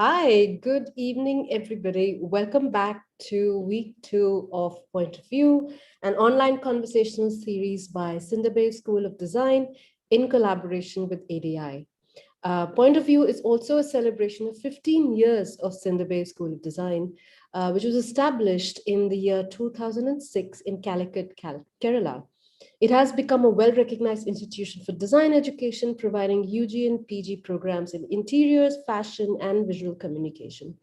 Hi, good evening, everybody. Welcome back to week 2 of Point of View, an online conversational series by Sudhindra School of Design in collaboration with ADI. Point of View is also a celebration of 15 years of Sudhindra School of Design, which was established in the year 2006 in Calicut, Kerala. It has become a well-recognized institution for design education, providing UG and PG programs in interiors, fashion, and visual communication.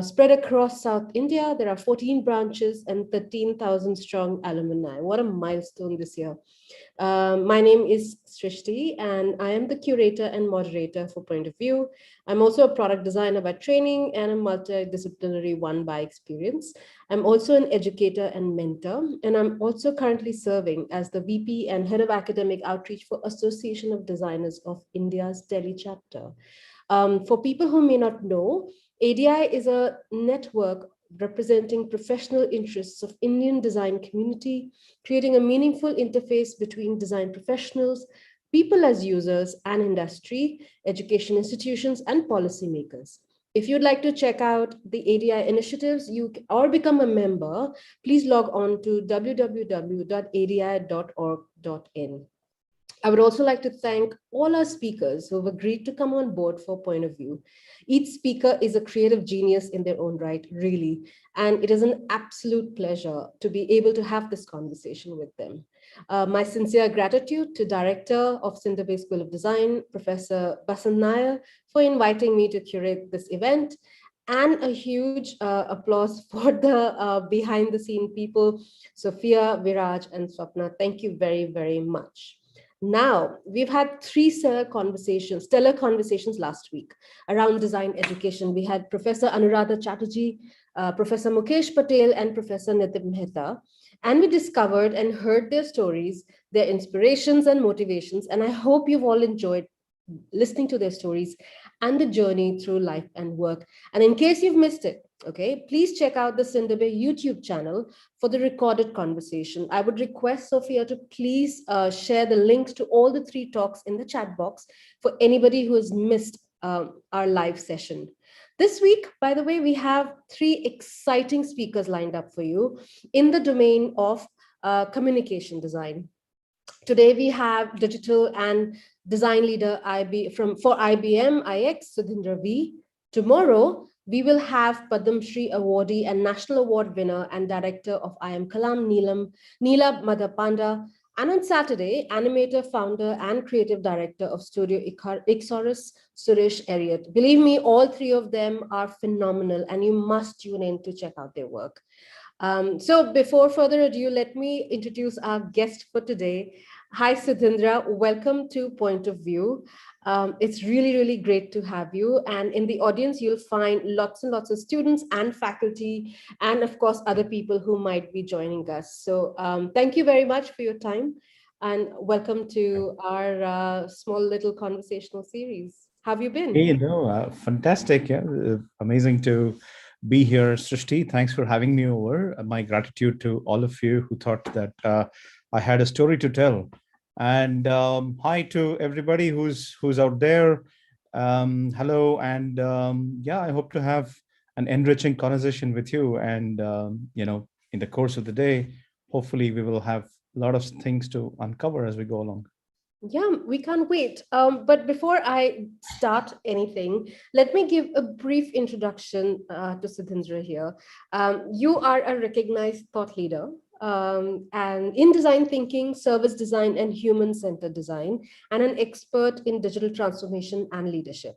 Spread across South India, there are 14 branches and 13,000 strong alumni. What a milestone this year. My name is Srishti, and I am the curator and moderator for Point of View. I'm also a product designer by training and a multidisciplinary one by experience. I'm also an educator and mentor, and I'm also currently serving as the VP and Head of Academic Outreach for Association of Designers of India's Delhi chapter. For people who may not know, ADI is a network representing professional interests of Indian design community, creating a meaningful interface between design professionals, people as users and industry, education institutions, and policymakers. If you'd like to check out the ADI initiatives or become a member, please log on to www.adi.org.in. I would also like to thank all our speakers who have agreed to come on board for Point of View. Each speaker is a creative genius in their own right, really, and it is an absolute pleasure to be able to have this conversation with them. My sincere gratitude to Director of Sudhindra School of Design, Professor Basant Nair, for inviting me to curate this event, and a huge applause for the behind the scene people, Sophia, Viraj, and Swapna. Thank you very, very much. Now, we've had three stellar conversations last week around design education. We had Professor Anuradha Chatterjee, Professor Mukesh Patel, and Professor Nitin Mehta. And we discovered and heard their stories, their inspirations and motivations. And I hope you've all enjoyed listening to their stories and the journey through life and work. And in case you've missed it, okay, please check out the Sudhindra YouTube channel for the recorded conversation. I would request Sophia to please share the links to all the three talks in the chat box for anybody who has missed our live session. This week, by the way, we have three exciting speakers lined up for you in the domain of communication design. Today we have digital and design leader for IBM iX, Sudhindra V. Tomorrow, we will have Padam Shri awardee and national award winner and director of I Am Kalam, Neela Madhapanda. And on Saturday, animator, founder, and creative director of Studio Ixorus, Suresh Elliott. Believe me, all three of them are phenomenal, and you must tune in to check out their work. So before further ado, let me introduce our guest for today. Hi, Sudhindra. Welcome to Point of View. It's really, really great to have you. And in the audience, you'll find lots and lots of students and faculty, and of course, other people who might be joining us. So thank you very much for your time, and welcome to our small little conversational series. How have you been? Hey, fantastic. Yeah, amazing to be here, Srishti. Thanks for having me over. My gratitude to all of you who thought that I had a story to tell. And hi to everybody who's out there. Hello, and yeah, I hope to have an enriching conversation with you. And in the course of the day, hopefully, we will have a lot of things to uncover as we go along. Yeah, we can't wait. But before I start anything, let me give a brief introduction to Sudhindra here. You are a recognized thought leader and in design thinking, service design, and human-centered design, and an expert in digital transformation and leadership.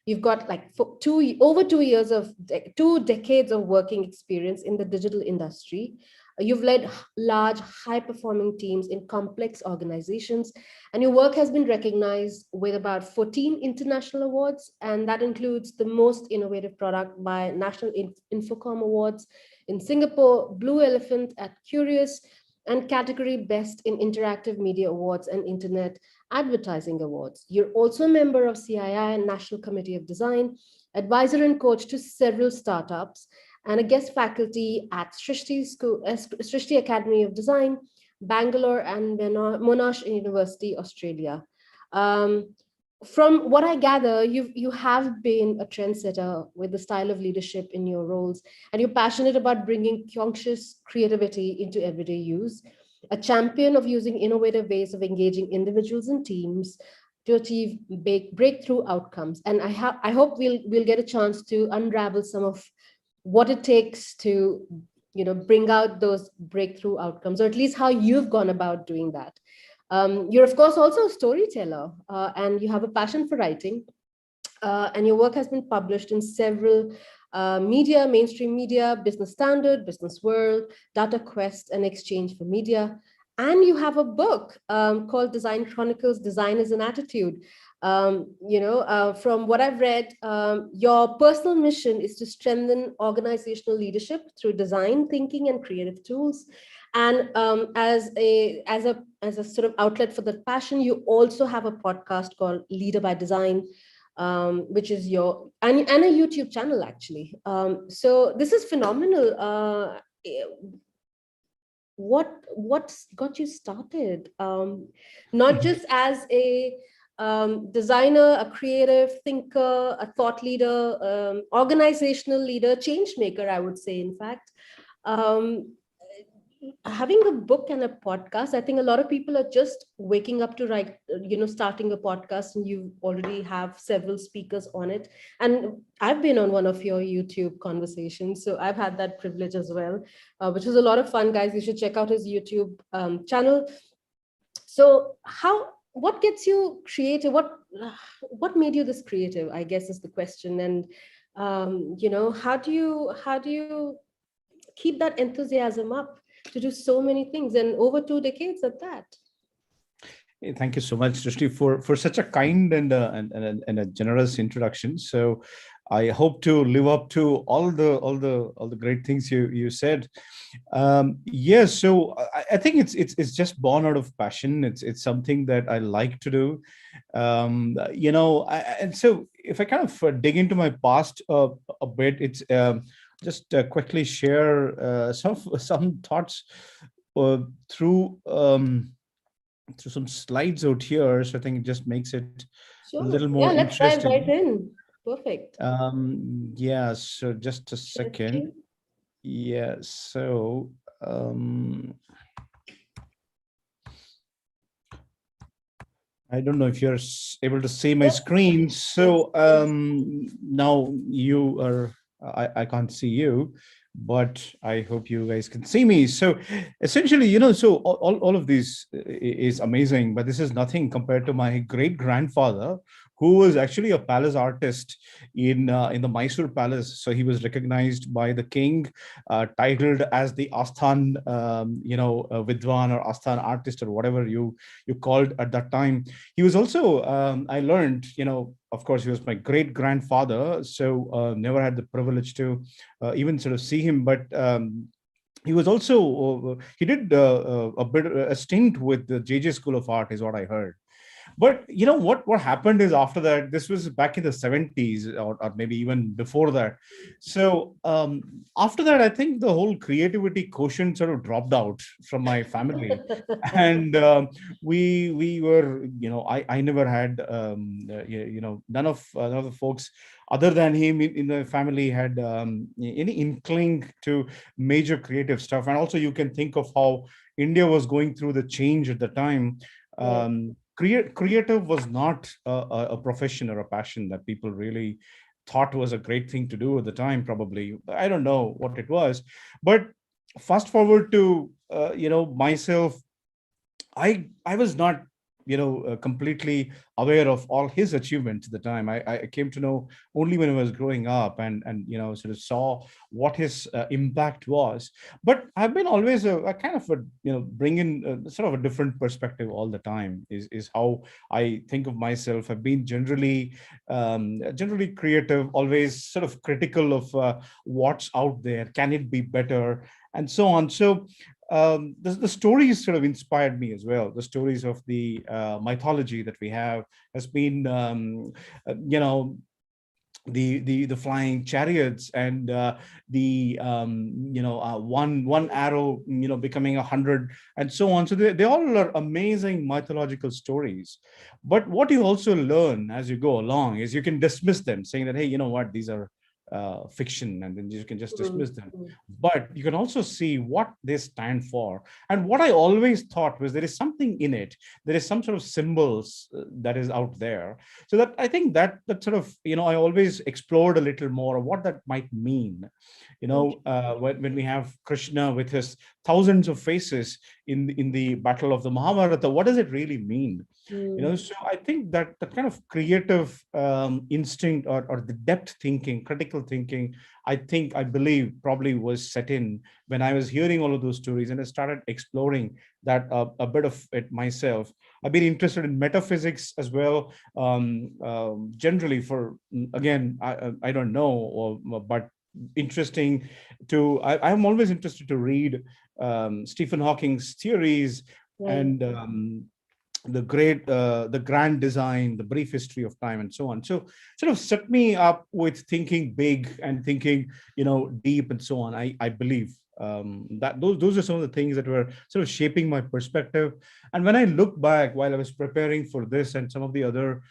You've got like over 2 years of 2 decades of working experience in the digital industry. You've led large, high-performing teams in complex organizations, and your work has been recognized with about 14 international awards, and that includes the Most Innovative Product by National Infocom Awards in Singapore, Blue Elephant at Curious, and category Best in Interactive Media Awards and Internet Advertising Awards. You're also a member of CII and National Committee of Design, advisor and coach to several startups, and a guest faculty at Srishti Academy of Design, Bangalore, and Monash University, Australia. Um, from what I gather, you have been a trendsetter with the style of leadership in your roles, and you're passionate about bringing conscious creativity into everyday use, a champion of using innovative ways of engaging individuals and teams to achieve breakthrough outcomes. And I hope we'll get a chance to unravel some of what it takes to bring out those breakthrough outcomes, or at least how you've gone about doing that. You're, of course, also a storyteller, and you have a passion for writing. And your work has been published in several media, mainstream media, Business Standard, Business World, Data Quest, and Exchange for Media. And you have a book called Design Chronicles, Design as an Attitude. From what I've read, your personal mission is to strengthen organizational leadership through design thinking and creative tools. And as a sort of outlet for that passion, you also have a podcast called Leader by Design, which is your and a YouTube channel actually. So this is phenomenal. What's got you started? Not just as a designer, a creative thinker, a thought leader, organizational leader, change maker, I would say, in fact. Having a book and a podcast, I think a lot of people are just waking up to write, starting a podcast, and you already have several speakers on it. And I've been on one of your YouTube conversations, so I've had that privilege as well, which was a lot of fun, guys. You should check out his YouTube channel. So what gets you creative? What made you this creative, I guess, is the question. And how do you keep that enthusiasm up to do so many things, and over 2 decades at that? Thank you so much, Srishti, for such a kind and a generous introduction. So I hope to live up to all the great things you said. Yes, so I think it's just born out of passion. It's something that I like to do. And so if I kind of dig into my past a bit, it's just quickly share some thoughts through some slides out here. So I think it just makes it Sure. a little more Let's dive interesting. right in. Perfect. Yeah, so just a second. Yeah, so I don't know if you're able to see my screen. So now you are, I can't see you, but I hope you guys can see me. So essentially, so all of this is amazing, but this is nothing compared to my great grandfather, who was actually a palace artist in the Mysore Palace. So he was recognized by the king, titled as the Asthan, Vidwan or Asthan artist, or whatever you called at that time. He was also, I learned, of course, he was my great grandfather, so never had the privilege to even sort of see him, but he was also he did a stint with the JJ School of Art, is what I heard. But what happened is, after that, this was back in the 70s, or maybe even before that. So after that, I think the whole creativity quotient sort of dropped out from my family. And we were, I never had, none of the folks other than him in the family had any inkling to major creative stuff. And also, you can think of how India was going through the change at the time. Creative was not a profession or a passion that people really thought was a great thing to do at the time. Probably, I don't know what it was, but fast forward to myself. I was not completely aware of all his achievements at the time. I came to know only when I was growing up, and sort of saw what his impact was. But I've been always a kind of a bring in sort of a different perspective all the time. Is how I think of myself. I've been generally creative, always sort of critical of what's out there. Can it be better, and so on. So the stories sort of inspired me as well. The stories of the mythology that we have has been, you know, the flying chariots, and the one arrow becoming 100, and so on. So they all are amazing mythological stories. But what you also learn as you go along is you can dismiss them, saying that, hey, you know what, these are fiction, and then you can just dismiss them. Mm. But you can also see what they stand for. And what I always thought was there is something in it. There is some sort of symbols that is out there. So that I think that sort of, I always explored a little more of what that might mean. When we have Krishna with his thousands of faces in the battle of the Mahabharata, what does it really mean? Mm. So I think that kind of creative instinct, or the depth thinking, critical thinking, I believe probably was set in when I was hearing all of those stories, and I started exploring that a bit of it myself. I've been interested in metaphysics as well. Generally, for again, I don't know, but interesting to I'm always interested to read Stephen Hawking's theories, Right. and the grand design, the brief history of time, and so on. So sort of set me up with thinking big and thinking deep, and so on. I believe that those are some of the things that were sort of shaping my perspective. And when I look back while I was preparing for this and some of the other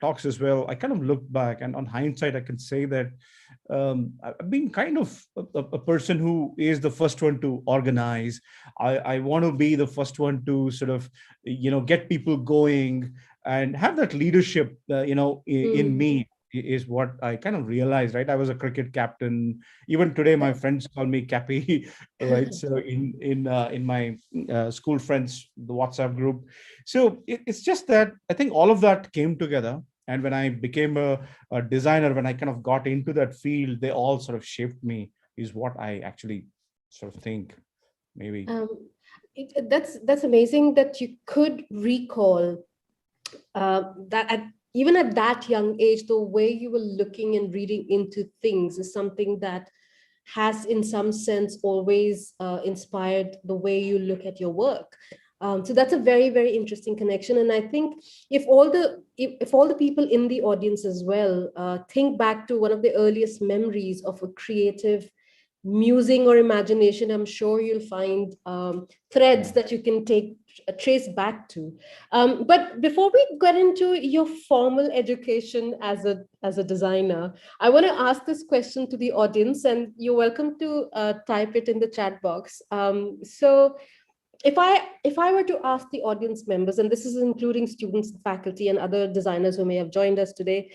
talks as well, I kind of look back, and on hindsight I can say that I've been kind of a person who is the first one to organize. I want to be the first one to sort of get people going and have that leadership in Mm. me, is what I kind of realized. Right, I was a cricket captain. Even today my friends call me Cappy. Right, so in my school friends, the WhatsApp group. So it's just that I think all of that came together, and when I became a designer, when I kind of got into that field, they all sort of shaped me, is what I actually sort of think, maybe. Um, that's amazing that you could recall that even at that young age, the way you were looking and reading into things is something that has, in some sense, always inspired the way you look at your work. So that's a very, very interesting connection. And I think if all the people in the audience as well think back to one of the earliest memories of a creative musing or imagination, I'm sure you'll find threads Yeah. that you can take trace back to. But before we get into your formal education as a designer, I want to ask this question to the audience, and you're welcome to type it in the chat box. So if I were to ask the audience members, and this is including students, faculty, and other designers who may have joined us today,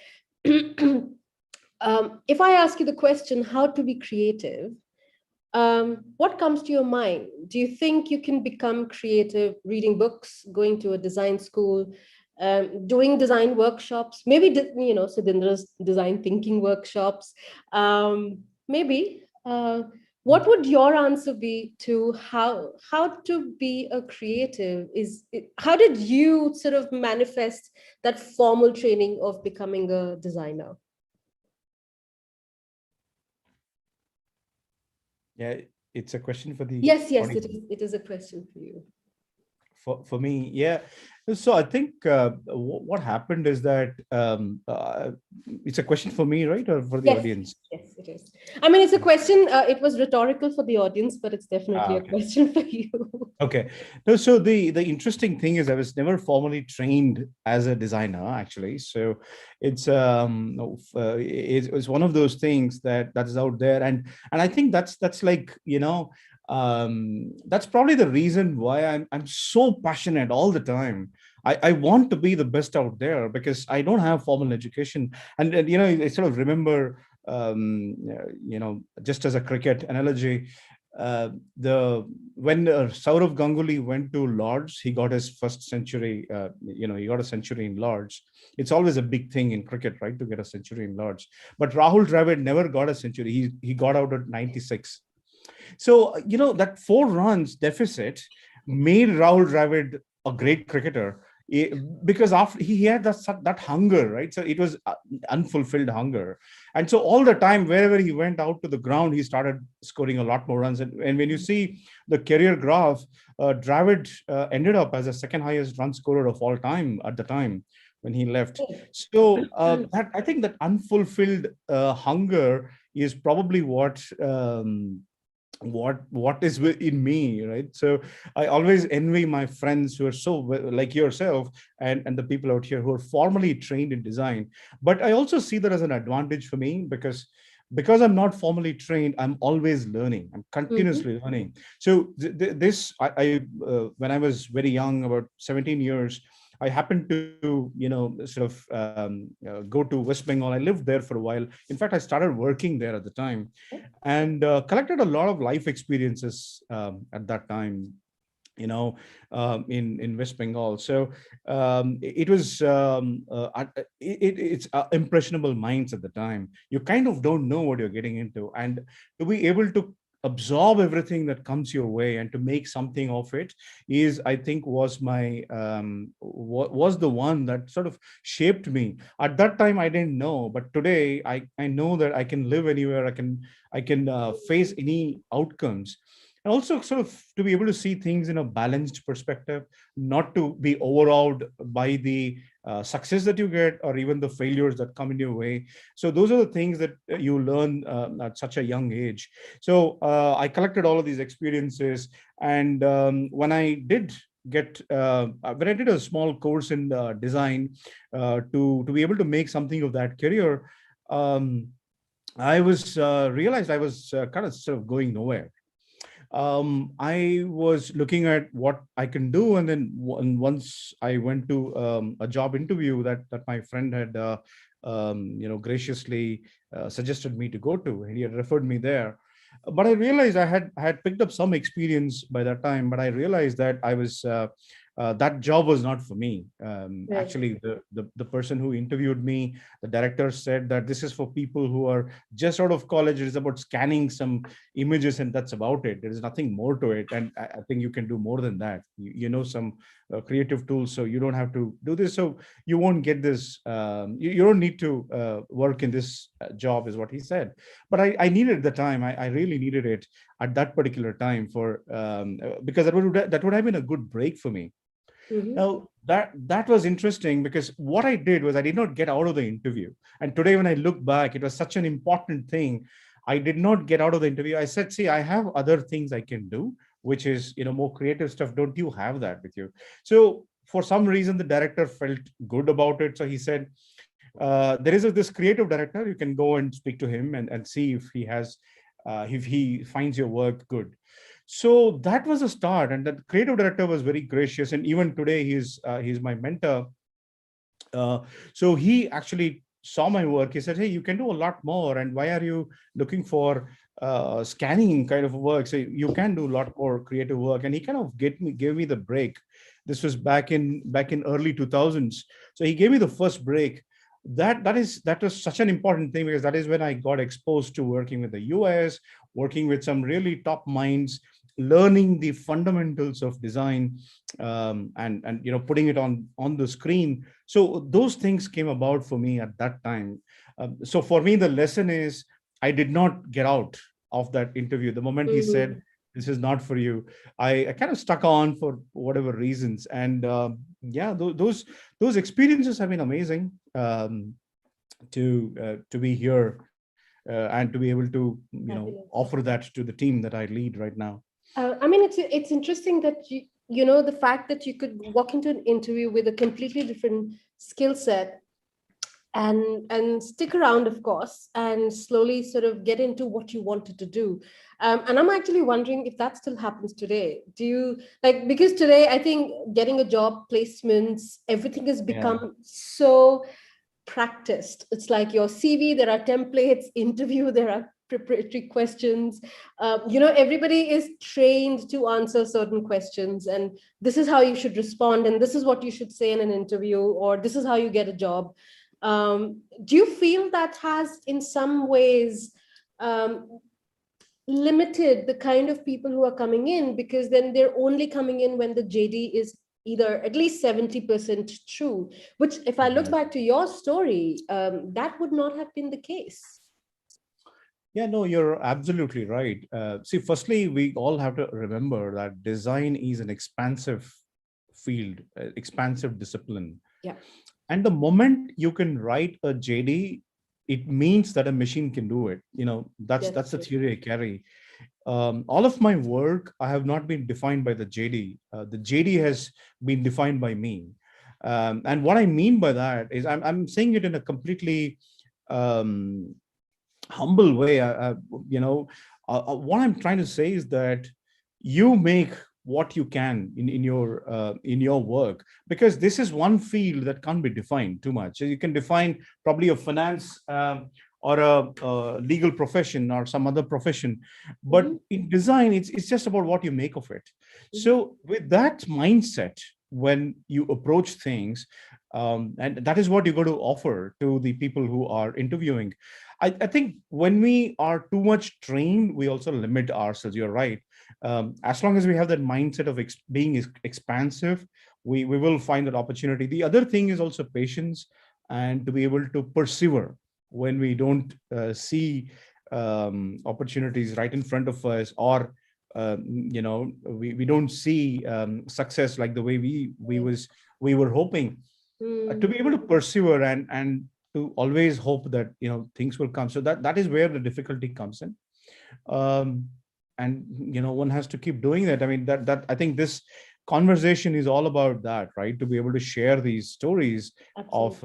if I ask you the question, how to be creative, what comes to your mind? Do you think you can become creative reading books, going to a design school, doing design workshops, maybe, Sudhindra's design thinking workshops? Maybe. What would your answer be to how to be a creative? How did you sort of manifest that formal training of becoming a designer? Yeah, it's a question for the Yes, yes, audience. it is a question for you. For me, yeah. So I think what happened is that it's a question for me, right, or for the Yes, audience? yes, it is. I mean, it's a question. It was rhetorical for the audience, but it's definitely a Okay. question for you. Okay. No, so the interesting thing is I was never formally trained as a designer, actually. So it's one of those things that is out there, and I think that's like, that's probably the reason why I'm so passionate all the time. I want to be the best out there because I don't have formal education, and I sort of remember, just as a cricket analogy, the when Saurav Ganguly went to Lords, he got his first century. He got a century in Lords. It's always a big thing in cricket, right, to get a century in Lords. But Rahul Dravid never got a century. He got out at 96. So that 4 runs deficit made Rahul Dravid a great cricketer, because after he had that hunger, right? So it was unfulfilled hunger, and so all the time wherever he went out to the ground, he started scoring a lot more runs. And when you see the career graph, Dravid ended up as the second highest run scorer of all time at the time when he left. So that I think that unfulfilled hunger is probably what is in me, right? So I always envy my friends who are so like yourself, and the people out here who are formally trained in design. But I also see that as an advantage for me, because I'm not formally trained, I'm always learning. I'm continuously learning. So this when I was very young, about 17 years, I happened to, sort of go to West Bengal. I lived there for a while. In fact, I started working there at the time, and collected a lot of life experiences at that time, in West Bengal. So it was it's impressionable minds at the time. You kind of don't know what you're getting into, and to be able to absorb everything that comes your way and to make something of it is, I think, was the one that sort of shaped me. At that time I didn't know, but today I know that I can live anywhere. I can face any outcomes, and also sort of to be able to see things in a balanced perspective, not to be overawed by the success that you get, or even the failures that come in your way. So those are the things that you learn at such a young age. So I collected all of these experiences, and when I did a small course in design, to be able to make something of that career, um, I was realized I was kind of sort of going nowhere. I was looking at what I can do, and then once I went to a job interview that my friend had, graciously suggested me to go to, and he had referred me there. But I realized I had picked up some experience by that time, but I realized that I was. That job was not for me. Right. Actually, the person who interviewed me, the director, said that this is for people who are just out of college. It is about scanning some images, and that's about it. There is nothing more to it, and I think you can do more than that. You know some creative tools, so you don't have to do this. So you won't get this. You don't need to work in this job, is what he said. But I needed the time. I really needed it at that particular time because that would have been a good break for me. Now that was interesting, because what I did was I did not get out of the interview. And today, when I look back, it was such an important thing. I did not get out of the interview. I said, see, I have other things I can do, which is, more creative stuff. Don't you have that with you? So for some reason, the director felt good about it. So he said, there is this creative director. You can go and speak to him and see if he finds your work good. So that was a start, and the creative director was very gracious, and even today he's my mentor. So he actually saw my work. He said, hey, you can do a lot more, and why are you looking for scanning kind of work? So you can do a lot more creative work. And he kind of gave me the break. This was back in early 2000s. So he gave me the first break. That was such an important thing, because that is when I got exposed to working with the US, working with some really top minds, learning the fundamentals of design, and putting it on the screen. So those things came about for me at that time. So for me, the lesson is, I did not get out of that interview. The moment he said, this is not for you, I kind of stuck on for whatever reasons. And yeah, those experiences have been amazing, to be here, and to be able to offer that to the team that I lead right now. I mean, it's interesting that the fact that you could walk into an interview with a completely different skill set and stick around, of course, and slowly sort of get into what you wanted to do. And I'm actually wondering if that still happens today. Do you because today I think getting a job, placements, everything has Yeah. become so practiced. It's like your CV, there are templates, interview, there are preparatory questions. Everybody is trained to answer certain questions, and this is how you should respond, and this is what you should say in an interview, or this is how you get a job. Do you feel that has in some ways limited the kind of people who are coming in, because then they're only coming in when the JD is either at least 70% true, which if I look back to your story, that would not have been the case. Yeah, no, you're absolutely right. See, firstly, we all have to remember that design is an expansive field, expansive discipline. Yeah. And the moment you can write a JD, it means that a machine can do it. That's the theory I carry. All of my work, I have not been defined by the JD. The JD has been defined by me. And what I mean by that is I'm saying it in a completely humble way. What I'm trying to say is that you make what you can in your work, because this is one field that can't be defined too much. You can define probably a finance or a legal profession or some other profession, but in design, it's just about what you make of it. So with that mindset, when you approach things, and that is what you got to offer to the people who are interviewing. I think when we are too much trained, we also limit ourselves. You're right. As long as we have that mindset of being expansive, we will find that opportunity. The other thing is also patience, and to be able to persevere when we don't see opportunities right in front of us, or we don't see success like the way we were hoping. To be able to persevere and to always hope that things will come. So that is where the difficulty comes in. And one has to keep doing that. I mean, that I think this conversation is all about that, right? To be able to share these stories of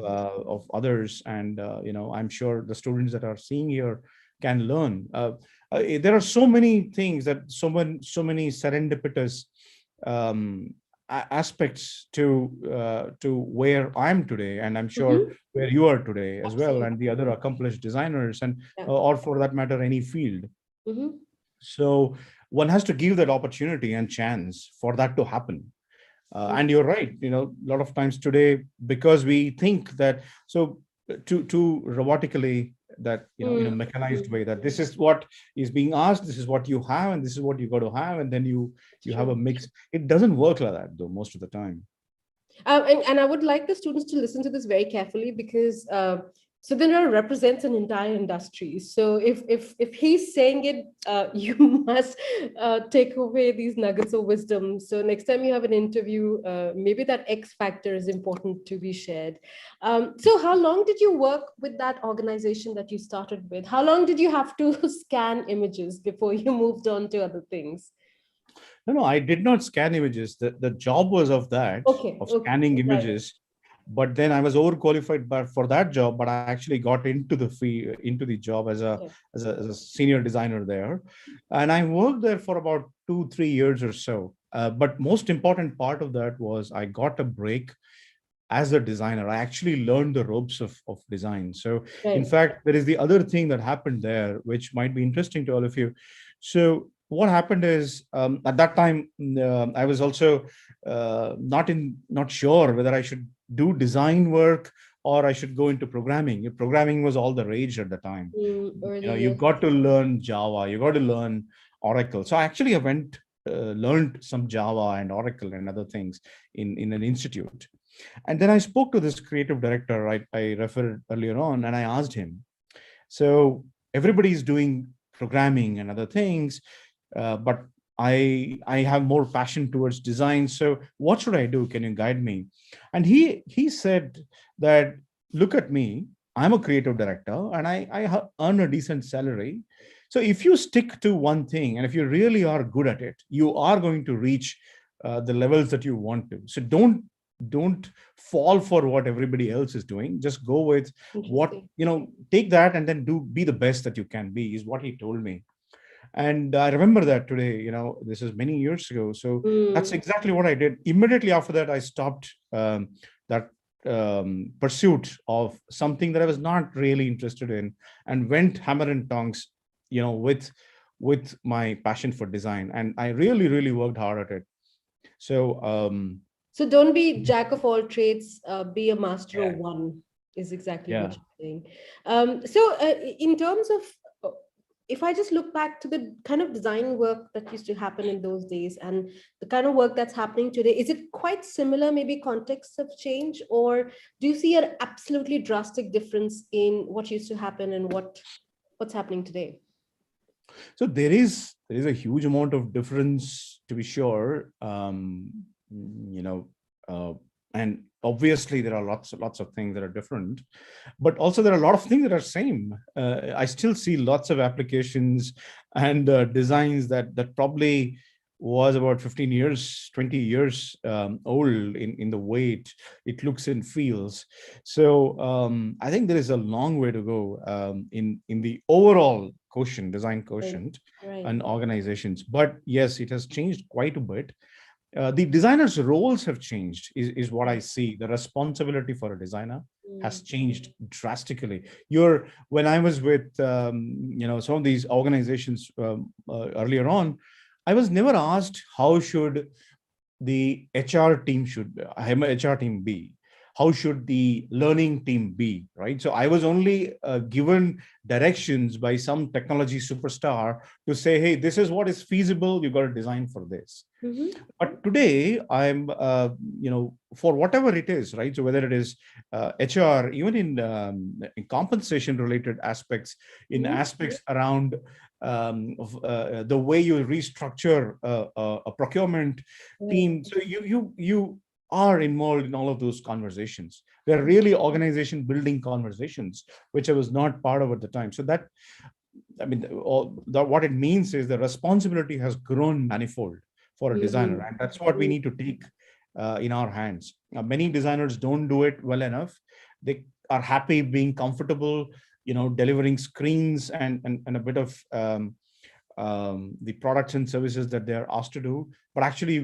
others, and I'm sure the students that are seeing here can learn. There are so many things that so many serendipitous aspects to where I'm today, and I'm sure where you are today as well, and the other accomplished designers, and or for that matter, any field. So one has to give that opportunity and chance for that to happen. And you're right, a lot of times today, because we think that so too robotically, that in a mechanized way, that this is what is being asked, this is what you have, and this is what you got to have, and then you have a mix. It doesn't work like that, though, most of the time. And I would like the students to listen to this very carefully, because Sudhindra represents an entire industry. So if he's saying it, you must take away these nuggets of wisdom. So next time you have an interview, maybe that X factor is important to be shared. So how long did you work with that organization that you started with? How long did you have to scan images before you moved on to other things? No, I did not scan images. The job was of that, of scanning images. Right. But then I was overqualified for that job, but I actually got into the job as a senior designer there. And I worked there for about 2-3 years or so. But most important part of that was I got a break as a designer. I actually learned the ropes of design. So in fact, there is the other thing that happened there, which might be interesting to all of you. So what happened is, at that time, I was also not sure whether I should do design work or I should go into programming. Programming was all the rage at the time. You got to learn Java, you got to learn Oracle. So I actually went learned some Java and Oracle and other things in an institute. And then I spoke to this creative director I referred earlier on, and I asked him, so everybody's doing programming and other things, but I have more passion towards design. So what should I do? Can you guide me? And he said that, look at me, I'm a creative director and I earn a decent salary. So if you stick to one thing, and if you really are good at it, you are going to reach the levels that you want to. So don't fall for what everybody else is doing. Just go with what, take that and then be the best that you can be, is what he told me. And I remember that today, this is many years ago. So that's exactly what I did. Immediately after that, I stopped that pursuit of something that I was not really interested in, and went hammer and tongs with my passion for design, and I really worked hard at it. So So don't be jack of all trades, be a master of yeah, one, is exactly what yeah. you're saying. So in terms of, uh, if I just look back to the kind of design work that used to happen in those days and the kind of work that's happening today, is it quite similar? Maybe contexts have changed, or do you see an absolutely drastic difference in what used to happen and what's happening today? So there is a huge amount of difference, to be sure. You know, uh, and obviously there are lots of things that are different, but also there are a lot of things that are same. I still see lots of applications and designs that probably was about 15 years, 20 years old in the way it looks and feels. So I think there is a long way to go in the overall design Right, quotient right. and organizations. But yes, it has changed quite a bit. The designers' roles have changed, is what I Right. see. The responsibility for a designer has Mm. changed drastically. When I was with some of these organizations earlier on, I was never asked how should the HR team be? How should the learning team be? Right. So I was only given directions by some technology superstar to say, hey, this is what is feasible. You got to design for this. Mhm. But today I'm for whatever it is, right? So whether it is HR, even in compensation related aspects, in Mhm. aspects around the way you restructure a procurement Right. team, so you are involved in all of those conversations. They're really organization building conversations, which I was not part of at the time. So that, I mean, what it means is the responsibility has grown manifold for a designer, Mhm. and that's what we need to take in our hands. Many designers don't do it well enough. They are happy being comfortable, delivering screens and a bit of the products and services that they're asked to do. But actually,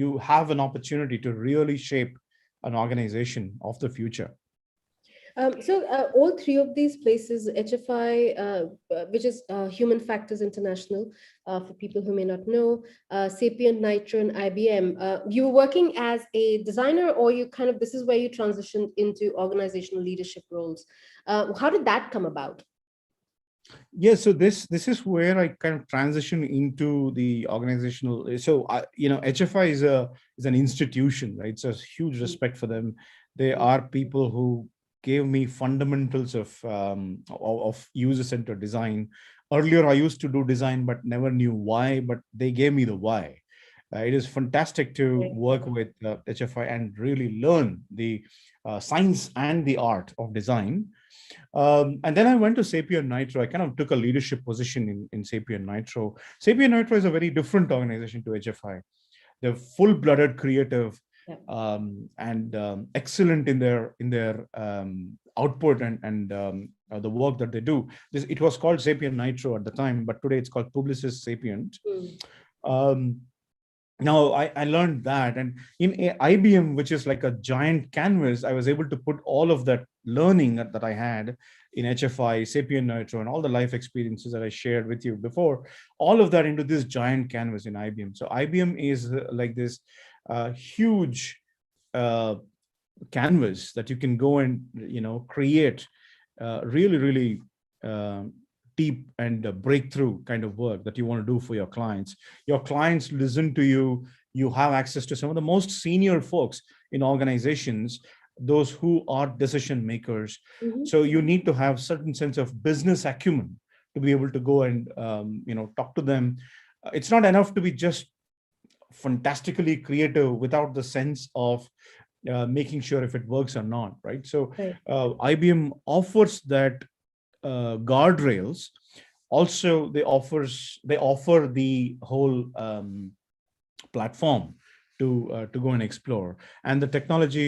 you have an opportunity to really shape an organization of the future. So all three of these places, HFI, which is Human Factors International, for people who may not know, Sapient, Nitro, and IBM, you were working as a designer, or this is where you transitioned into organizational leadership roles. How did that come about? Yes, so this is where I kind of transition into the organizational. So HFI is an institution, right? So huge respect for them. They are people who gave me fundamentals of user-centered design. Earlier, I used to do design, but never knew why. But they gave me the why. It is fantastic to Right. work with HFI and really learn the science and the art of design. And then I went to Sapient Nitro. I kind of took a leadership position in Sapient Nitro. Sapient Nitro is a very different organization to HFI. They're full-blooded, creative, Yeah. and excellent in their output and the work that they do. It was called Sapient Nitro at the time, but today it's called Publicis Sapient. Mm. Um, Now I learned that, and in IBM, which is like a giant canvas, I was able to put all of that learning that I had in HFI, Sapient Nitro, and all the life experiences that I shared with you before, all of that into this giant canvas in IBM. So IBM is like this huge uh, canvas that you can go and create really um deep and breakthrough kind of work that you want to do for your clients. Your clients listen to you. You have access to some of the most senior folks in organizations, those who are decision makers. Mhm. So you need to have certain sense of business acumen to be able to go and talk to them. It's not enough to be just fantastically creative without the sense of making sure if it works or not, right? So Right. IBM offers that guardrails. Also, they offer the whole platform to go and explore, and the technology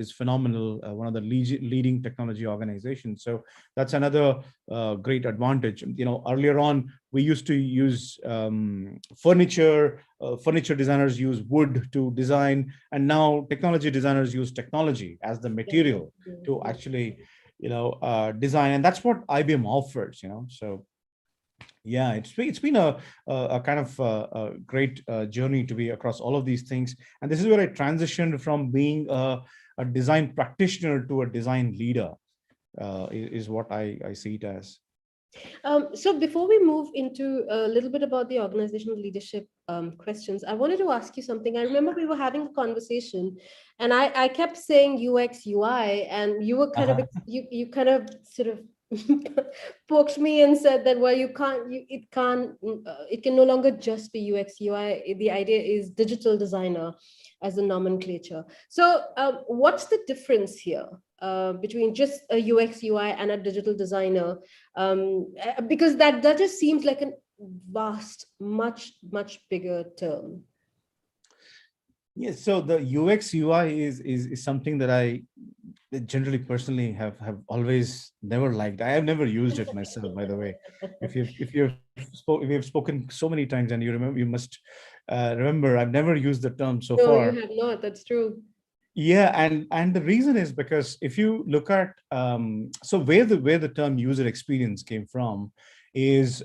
is phenomenal. One of the leading technology organizations. So that's another great advantage. Earlier on we used to use furniture. Furniture designers use wood to design, and now technology designers use technology as the Yeah. material to Mhm. actually design, and that's what IBM offers. So Yeah, it's been a kind of a great journey to be across all of these things, and this is where I transitioned from being a design practitioner to a design leader. Is what I see it as. So before we move into a little bit about the organizational leadership questions, I wanted to ask you something. I remember we were having a conversation, and I kept saying UX UI, and you were kind of Uh-huh. you kind of sort of poked me and said that, well, you can't you it can't it can no longer just be UX UI. The idea is digital designer as a nomenclature. So what's the difference here between just a UX UI and a digital designer? Because that just seems like a vast, much bigger term. Yes, so the UX UI is something that I generally personally have always never liked. I have never used it myself, by the way. If you've spoken so many times and you must remember I've never used the term so No, you far. have not. That's true. Yeah, and the reason is because if you look at so where the term user experience came from is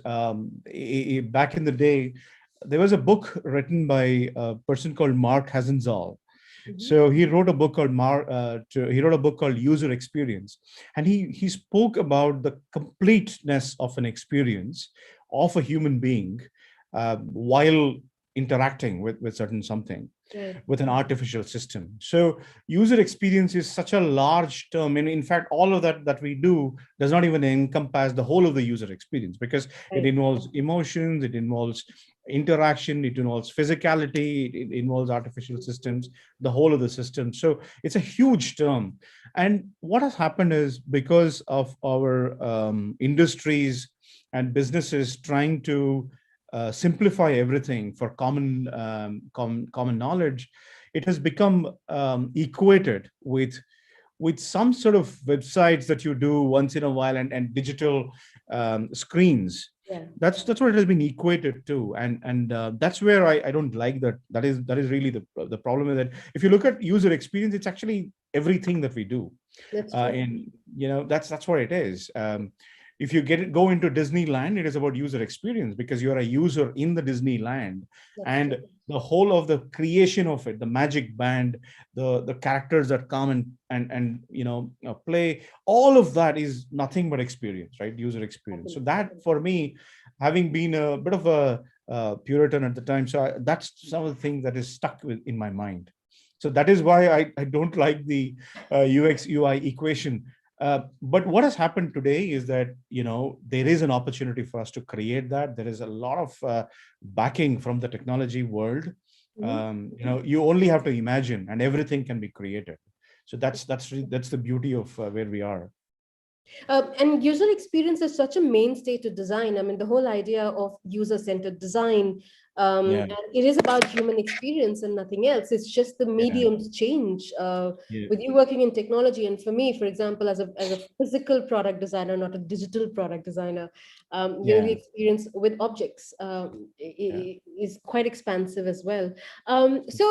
back in the day there was a book written by a person called Mark Hasenzahl. Mhm. So he wrote a book called he wrote a book called User Experience, and he spoke about the completeness of an experience of a human being while interacting with certain something Right. with an artificial system. So user experience is such a large term, and in fact, all of that we do does not even encompass the whole of the user experience because it Right. involves emotions, it involves interaction, it involves physicality, it involves artificial systems, the whole of the system. So it's a huge term. And what has happened is because of our industries and businesses trying to simplify everything for common knowledge, it has become equated with some sort of websites that you do once in a while and digital screens. Yeah. That's what it has been equated to, and that's where I don't like that. That is really the problem with it. If you look at user experience, it's actually everything that we do, That's true. and that's what it is. If you go into Disneyland, it is about user experience because you're a user in the Disneyland, That's true. and the whole of the creation of it, the magic band, the characters that come and play, all of that is nothing but experience, right? User experience. So that for me, having been a bit of a Puritan at the time, so that's some of the things that is stuck in my mind. So that is why I don't like the UX UI equation. But what has happened today is that there is an opportunity for us to create that. There is a lot of backing from the technology world. Mhm. You only have to imagine, and everything can be created. So that's the beauty of where we are. And user experience is such a mainstay to design. I mean, the whole idea of user-centered design, Yeah, and it is about human experience and nothing else. It's just the yeah, mediums change. yeah, With you working in technology, and for me, for example, as a physical product designer, not a digital product designer, the yeah, experience with objects yeah. is quite expansive as well. So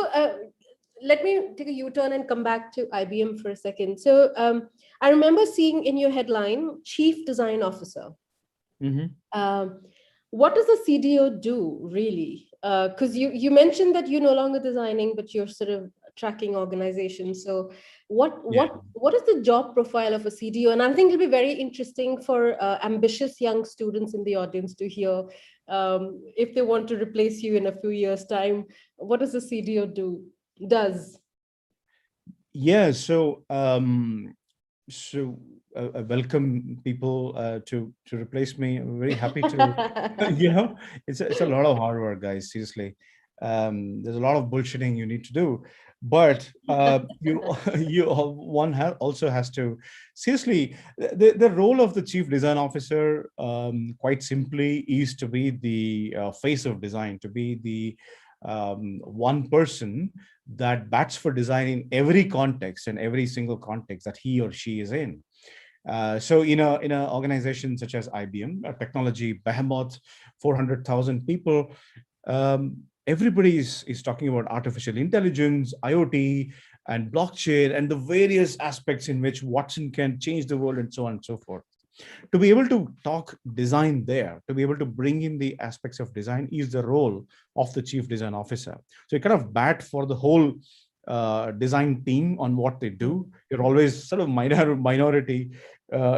let me take a U-turn and come back to IBM for a second. So I remember seeing in your headline, Chief Design Officer. Hmm. Um, what does a CDO do really? Because you mentioned that you're no longer designing, but you're sort of tracking organizations. So what Yeah. what what is the job profile of a CDO? And I think it'll be very interesting for ambitious young students in the audience to hear if they want to replace you in a few years' time. What does a CDO do? Does Yeah. So I welcome people to replace me. I'm very happy to, it's a lot of hard work, guys. Seriously, there's a lot of bullshitting you need to do, but also has to seriously. The role of the chief design officer, quite simply, is to be the face of design, to be the one person that bats for design in every context and every single context that he or she is in. So in a organization such as IBM, a technology behemoth, 400,000 people, everybody is talking about artificial intelligence, IoT, and blockchain, and the various aspects in which Watson can change the world, and so on and so forth. To be able to talk design there, to be able to bring in the aspects of design is the role of the chief design officer. So you kind of bat for the whole design team on what they do. You're always sort of minority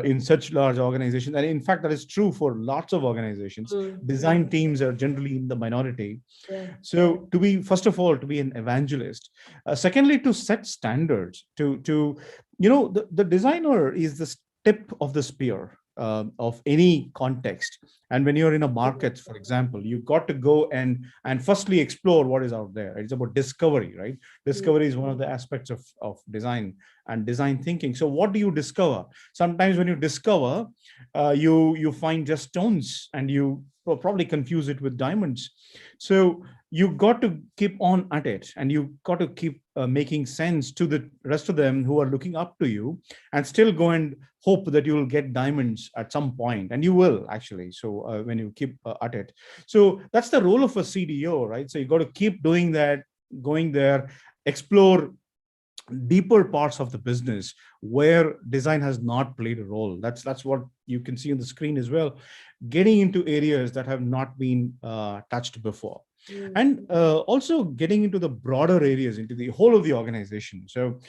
in such large organizations. And in fact, that is true for lots of organizations. Design teams are generally in the minority. Yeah. So to be, first of all, to be an evangelist. Secondly, to set standards, the designer is the tip of the spear of any context. And when you're in a market, for example, you've got to go and firstly explore what is out there. It's about discovery, right? Discovery is one of the aspects of design and design thinking. So what do you discover? Sometimes when you discover, you find just stones and you probably confuse it with diamonds. So you got to keep on at it, and you got to keep making sense to the rest of them who are looking up to you, and still go and hope that you will get diamonds at some point, and you will actually. So when you keep at it, so that's the role of a CDO, right? So you got to keep doing that, going there, explore deeper parts of the business where design has not played a role. That's what you can see on the screen as well. Getting into areas that have not been touched before. And also getting into the broader areas, into the whole of the organization. So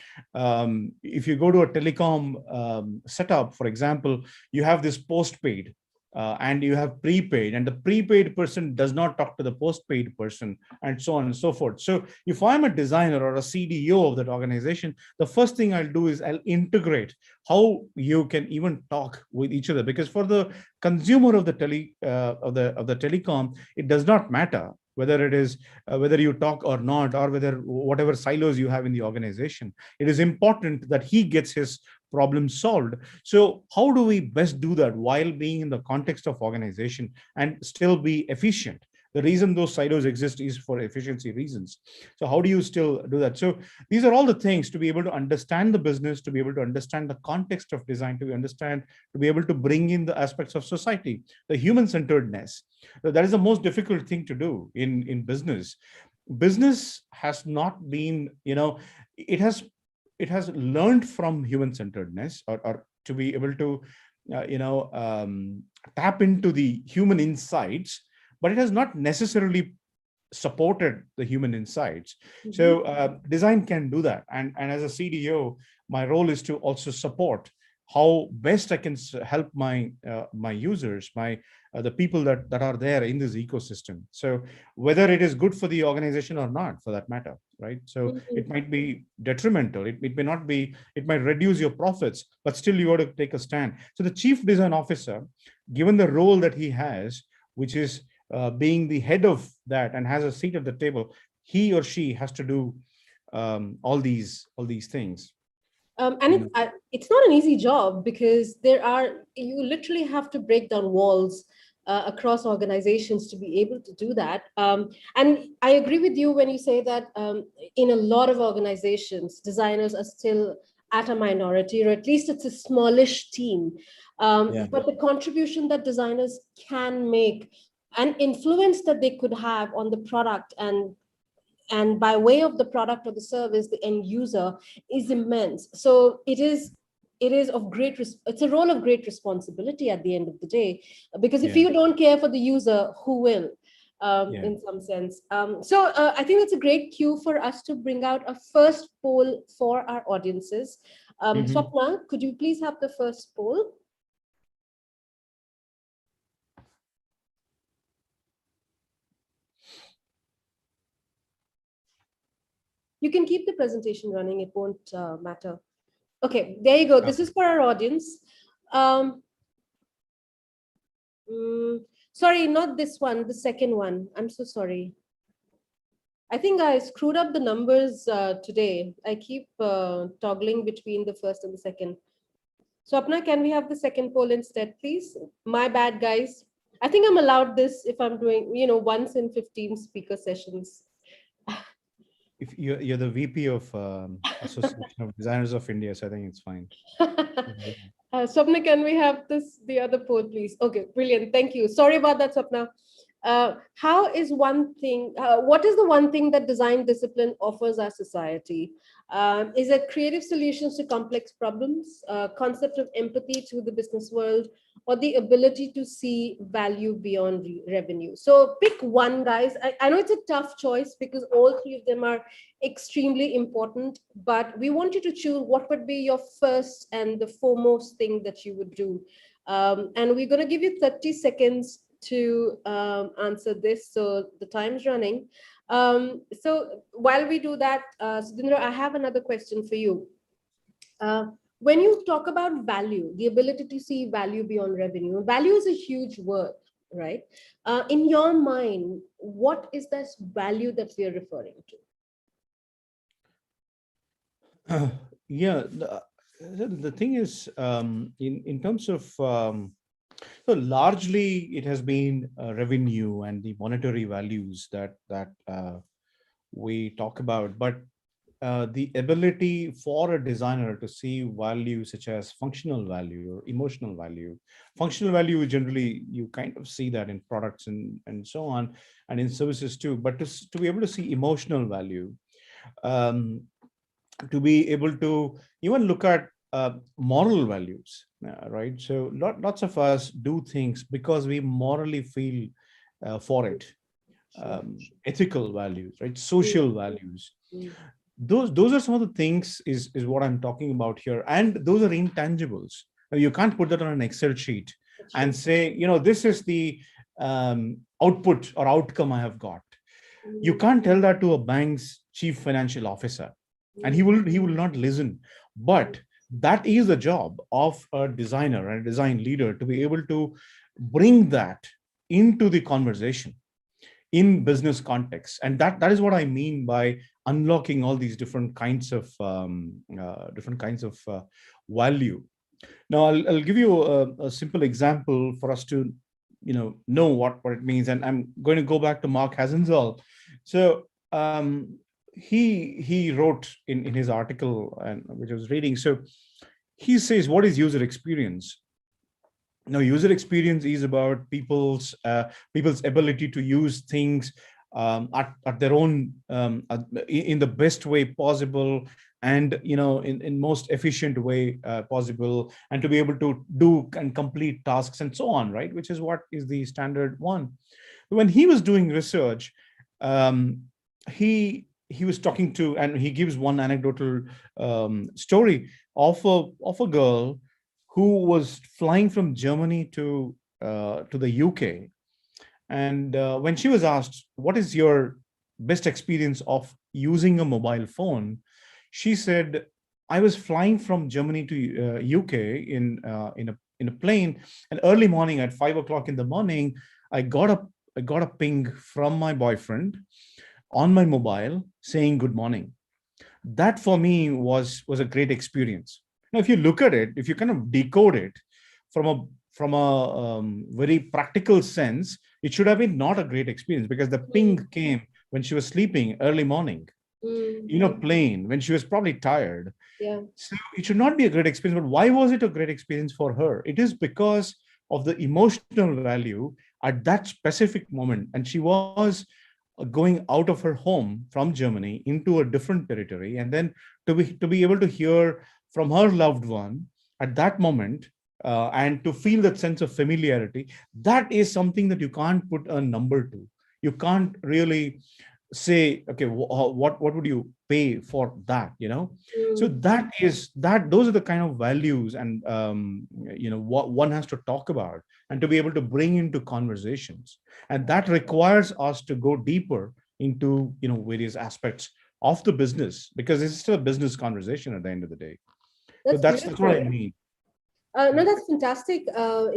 if you go to a telecom setup, for example, you have this postpaid and you have prepaid, and the prepaid person does not talk to the postpaid person, and so on and so forth. So if I'm a designer or a CDO of that organization, the first thing I'll do is I'll integrate how you can even talk with each other, because for the consumer of the telecom, it does not matter whether it is whether you talk or not, or whether whatever silos you have in the organization. It is important that he gets his problem solved. So how do we best do that while being in the context of organization and still be efficient? The reason those silos exist is for efficiency reasons. So how do you still do that? So these are all the things to be able to understand the business, to be able to understand the context of design, to be able to bring in the aspects of society, the human-centeredness. So that is the most difficult thing to do in business. Business has not been, it has learned from human-centeredness, or to be able to tap into the human insights, but it has not necessarily supported the human insights. So design can do that, and as a CDO, my role is to also support how best I can help my users, the people that are there in this ecosystem. So whether it is good for the organization or not, for that matter, right? So it might be detrimental. It may not be. It might reduce your profits, but still you got to take a stand. So the chief design officer, given the role that he has, which is being the head of that and has a seat at the table, he or she has to do all these things. And it's not an easy job, because you literally have to break down walls across organizations to be able to do that. And I agree with you when you say that in a lot of organizations, designers are still at a minority, or at least it's a smallish team. But the contribution that designers can make and influence that they could have on the product and by way of the product or the service, the end user, is immense. So it is of it's a role of great responsibility at the end of the day, because if you don't care for the user, who will? In some sense. So I think that's a great cue for us to bring out a first poll for our audiences. Swapna, could you please have the first poll? You can keep the presentation running, it won't matter. Okay, there you go. This is for our audience. Sorry, not this one, the second one. I'm so sorry. I think I screwed up the numbers today. I keep toggling between the first and the second. Swapna, can we have the second poll instead, please? My bad, guys. I think I'm allowed this if I'm doing, once in 15 speaker sessions. If you're the VP of Association of Designers of India, so I think it's fine. Swapna, can we have the other poll, please? Okay, brilliant. Thank you. Sorry about that, Swapna. How is one thing, what is the one thing that design discipline offers our society? Is it creative solutions to complex problems, concept of empathy to the business world, or the ability to see value beyond revenue? So pick one, guys. I know it's a tough choice because all three of them are extremely important, but we want you to choose what would be your first and the foremost thing that you would do. And we're going to give you 30 seconds to answer this. So the time's running. So while we do that, Sudhindra, I have another question for you. When you talk about value, the ability to see value beyond revenue, value is a huge word, right? In your mind, what is this value that we are referring to? Yeah, the thing is, in terms of, so largely it has been revenue and the monetary values that we talk about, but the ability for a designer to see value such as functional value or emotional value. Functional value, generally you kind of see that in products and so on, and in services too, but to be able to see emotional value, um, to be able to even look at moral values, right? So lots of us do things because we morally feel for it. Sure. Ethical values, right? Mm, Social values. mm, Those are some of the things is what I'm talking about here, and those are intangibles. You can't put that on an Excel sheet that's and true. say, this is the output or outcome I have got. You Mm, can't tell that to a bank's chief financial officer, and he mm, will not listen. But that is the job of a designer and a design leader, to be able to bring that into the conversation in business context. And that is what I mean by unlocking all these different kinds of value. Now I'll give you a simple example for us to know what it means, and I'm going to go back to Mark Hasenthal. So he wrote in his article, and which I was reading. So he says, what is user experience? Now, user experience is about people's ability to use things at their own, in the best way possible, and in most efficient way possible, and to be able to do and complete tasks and so on, right? Which is what is the standard one. When he was doing research, um, he was talking to, and he gives one anecdotal story of a girl who was flying from Germany to the UK. And when she was asked, "What is your best experience of using a mobile phone?" she said, "I was flying from Germany to UK in a plane, and early morning at 5 o'clock in the morning, I got a I got a ping from my boyfriend on my mobile saying good morning. That for me was a great experience." Now, if you look at it, if you kind of decode it from a very practical sense, it should have been not a great experience, because the mm, ping came when she was sleeping early morning, mm, plane, when she was probably tired. yeah. So it should not be a great experience. But why was it a great experience for her? It is because of the emotional value at that specific moment. And she was going out of her home from Germany into a different territory, and then to be able to hear from her loved one at that moment, and to feel that sense of familiarity, that is something that you can't put a number to. You can't really say, okay, what would you pay for that, so Mm, those are the kind of values, and what one has to talk about and to be able to bring into conversations, and that requires us to go deeper into various aspects of the business, because it's still a business conversation at the end of the day. So that's that's what I beautiful. mean. No, that's fantastic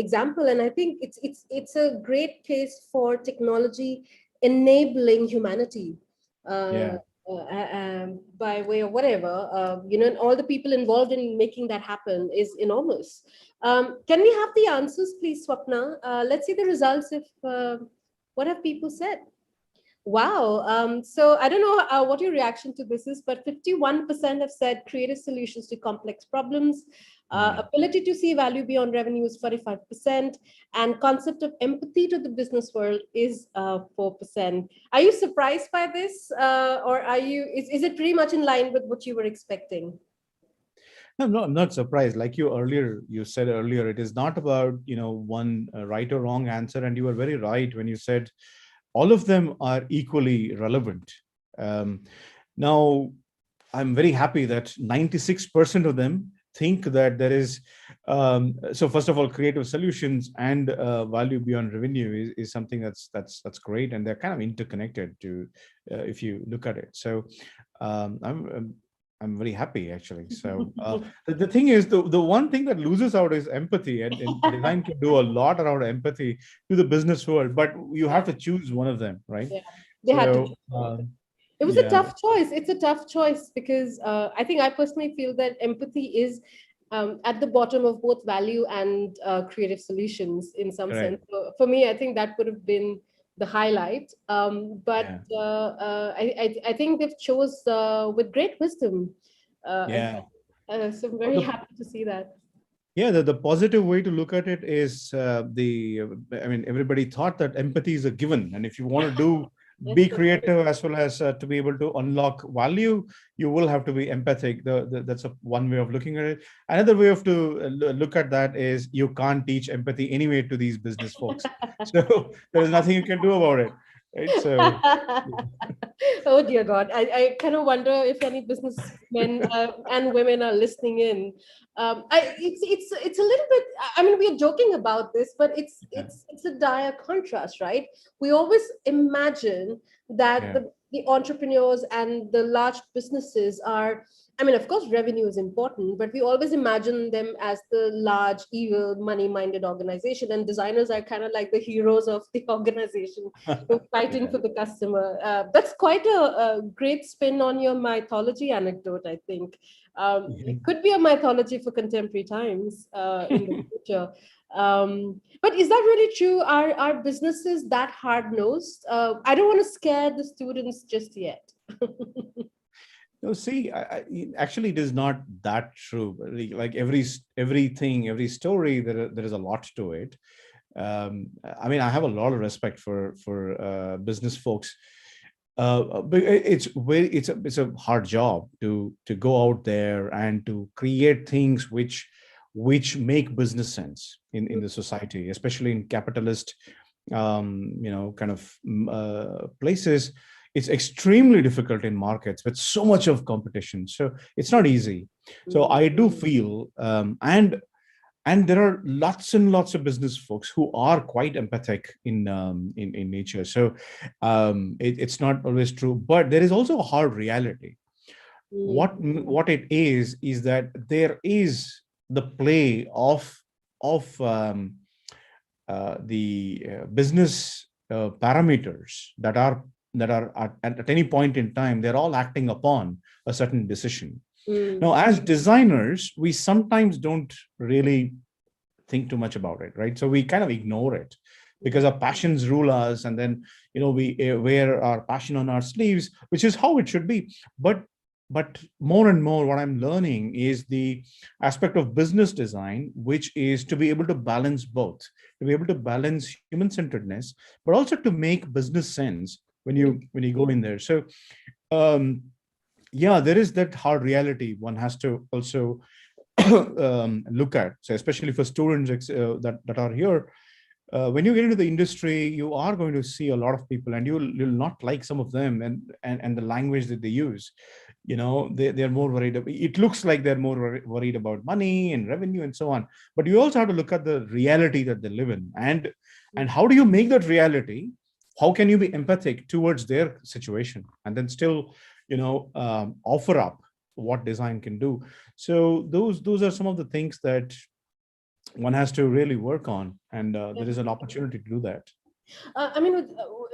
example, and I think it's a great case for technology enabling humanity uh, Yeah. by way of whatever and all the people involved in making that happen is enormous. Can we have the answers, please, Swapna? Let's see the results. If what have people said? Wow. So I don't know what your reaction to this is, but 51% have said creative solutions to complex problems. Ability to see value beyond revenue is 45%, and concept of empathy to the business world is 4%. Are you surprised by this, or is it pretty much in line with what you were expecting? No, I'm not surprised. Like you said earlier, it is not about, one right or wrong answer. And you were very right when you said all of them are equally relevant. Um, Now, I'm very happy that 96% of them think that there is, so first of all, creative solutions and value beyond revenue is something that's great, and they're kind of interconnected to, if you look at it. So I'm very happy actually. So the thing is, the one thing that loses out is empathy, and design can do a lot around empathy to the business world, but you have to choose one of them, right? Yeah, they had to So choose one of them. It was a yeah, tough choice. It's a tough choice because I think I personally feel that empathy is at the bottom of both value and creative solutions in some sense. correct. So for me, I think that would have been the highlight. But Yeah, I think they've chose with great wisdom. yeah. So I'm very happy to see that. Yeah, the positive way to look at it is I mean, everybody thought that empathy is a given. And if you want to be creative as well as to be able to unlock value, you will have to be empathic. That's one way of looking at it. Another way of to look at that is you can't teach empathy anyway to these business folks. So there is nothing you can do about it. Right. So, Oh dear God, I kind of wonder if any businessmen and women are listening in. It's a little bit. I mean, we're joking about this, but yeah, it's a dire contrast, right? We always imagine that yeah, the entrepreneurs and the large businesses are. I mean, of course, revenue is important, but we always imagine them as the large, evil, money-minded organization, and designers are kind of like the heroes of the organization fighting yeah. for the customer. That's quite a great spin on your mythology anecdote, I think. It could be a mythology for contemporary times in the future. But is that really true? Are businesses that hard nosed? I don't want to scare the students just yet. No, see, actually, it is not that true. Like everything, every story, there is a lot to it. I mean, I have a lot of respect for business folks. But it's a hard job to go out there and to create things which make business sense in the society, especially in capitalist kind of places. It's extremely difficult in markets with so much of competition. So it's not easy. So Mm. I do feel, and there are lots and lots of business folks who are quite empathic in nature. So it's not always true, but there is also a hard reality. Mm. What it is that there is the play of the business parameters that are at any point in time, they're all acting upon a certain decision. Mm. Now, as designers, we sometimes don't really think too much about it, right? So we kind of ignore it because our passions rule us, and then we wear our passion on our sleeves, which is how it should be. But more and more, what I'm learning is the aspect of business design, which is to be able to balance both, to be able to balance human centeredness, but also to make business sense when you go in there. So um, yeah, there is that hard reality one has to also look at. So especially for students that are here, when you get into the industry, you are going to see a lot of people, and you'll not like some of them, and the language that they use. They're more worried. It looks like they're more worried about money and revenue and so on. But you also have to look at the reality that they live in, and how do you make that reality? How can you be empathic towards their situation, and then still, offer up what design can do? So those are some of the things that one has to really work on, and there is an opportunity to do that. I mean,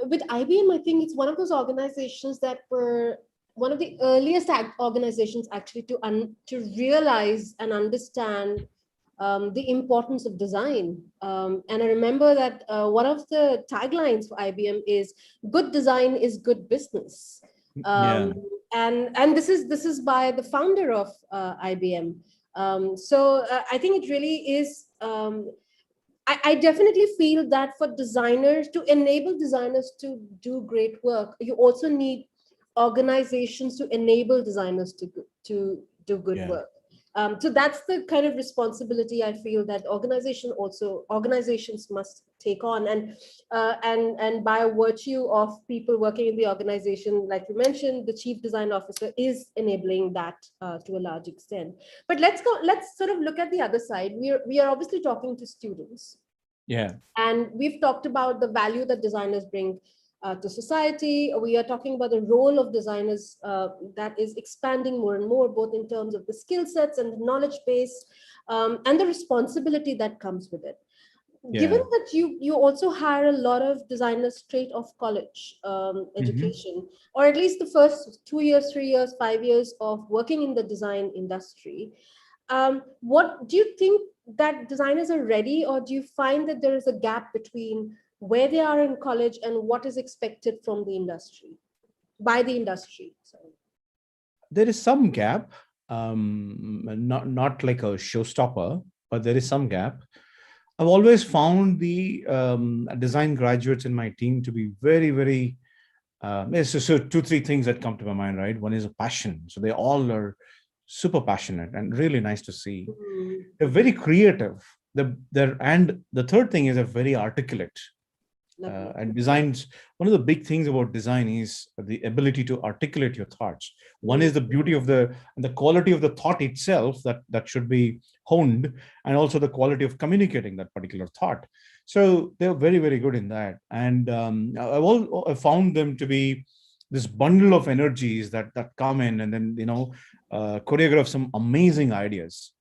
with IBM, I think it's one of those organizations that were one of the earliest organizations actually to realize and understand the importance of design. And I remember that one of the taglines for IBM is "Good design is good business." Yeah, Um, and this is by the founder of IBM. So I think it really is. I definitely feel that for designers, to enable designers to do great work, you also need organizations to enable designers to do good Yeah. work. So that's the kind of responsibility I feel that organizations must take on, and by virtue of people working in the organization, like you mentioned, the chief design officer is enabling that to a large extent. But let's sort of look at the other side. We are obviously talking to students, Yeah. and we've talked about the value that designers bring to society. We are talking about the role of designers that is expanding more and more, both in terms of the skill sets and the knowledge base, and the responsibility that comes with it. Given Yeah. that you also hire a lot of designers straight off college Hmm. education, or at least the first 2 years, 3 years, 5 years of working in the design industry, what do you think, that designers are ready, or do you find that there is a gap between where they are in college and what is expected from the industry, by the industry? Sorry. There is some gap, not like a showstopper, but there is some gap. I've always found the design graduates in my team to be very, very. So two, three things that come to my mind, right? One is a passion. So they all are super passionate and really nice to see. Mm, They're very creative. And the third thing is they're very articulate. lovely. And designs, one of the big things about design is the ability to articulate your thoughts. One Mm, is the beauty of the quality of the thought itself that should be honed, and also the quality of communicating that particular thought. So they're very, very good in that. And I've found them to be this bundle of energies that come in, and then choreograph some amazing ideas.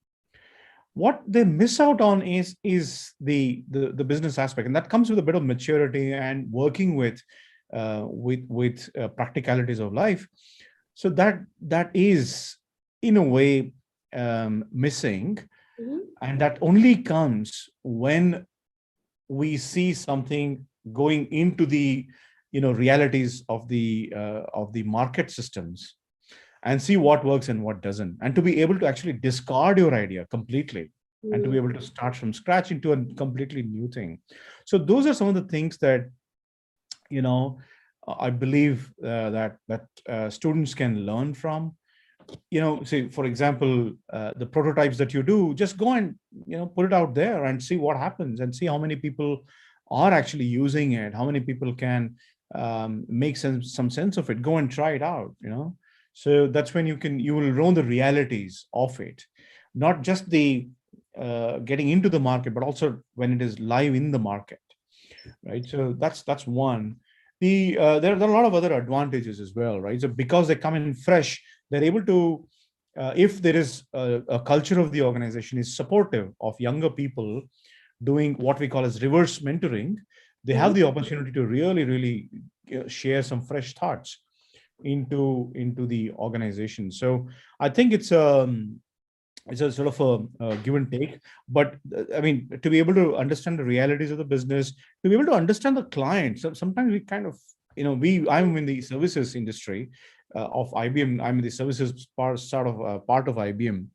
What they miss out on is the business aspect, and that comes with a bit of maturity and working with practicalities of life. So that is, in a way, missing, mhm, and that only comes when we see something going into the realities of the market systems, and see what works and what doesn't, and to be able to actually discard your idea completely, and to be able mm, to start from scratch into a completely new thing. So those are some of the things that you know I believe that students can learn from. Say, for example, the prototypes that you do, just go and put it out there and see what happens, and see how many people are actually using it, how many people can make some sense of it. Go and try it out. So that's when you will know the realities of it, not just the getting into the market, but also when it is live in the market, right? So that's one. There are a lot of other advantages as well, right? So because they come in fresh, they're able to, if there is a culture of the organization is supportive of younger people doing what we call as reverse mentoring, they have mhm. the opportunity to really, really share some fresh thoughts into the organization. So I think it's a sort of a give and take. But I mean, to be able to understand the realities of the business, to be able to understand the client. So sometimes we kind of, I'm in the services industry of IBM. I'm in the services part of IBM.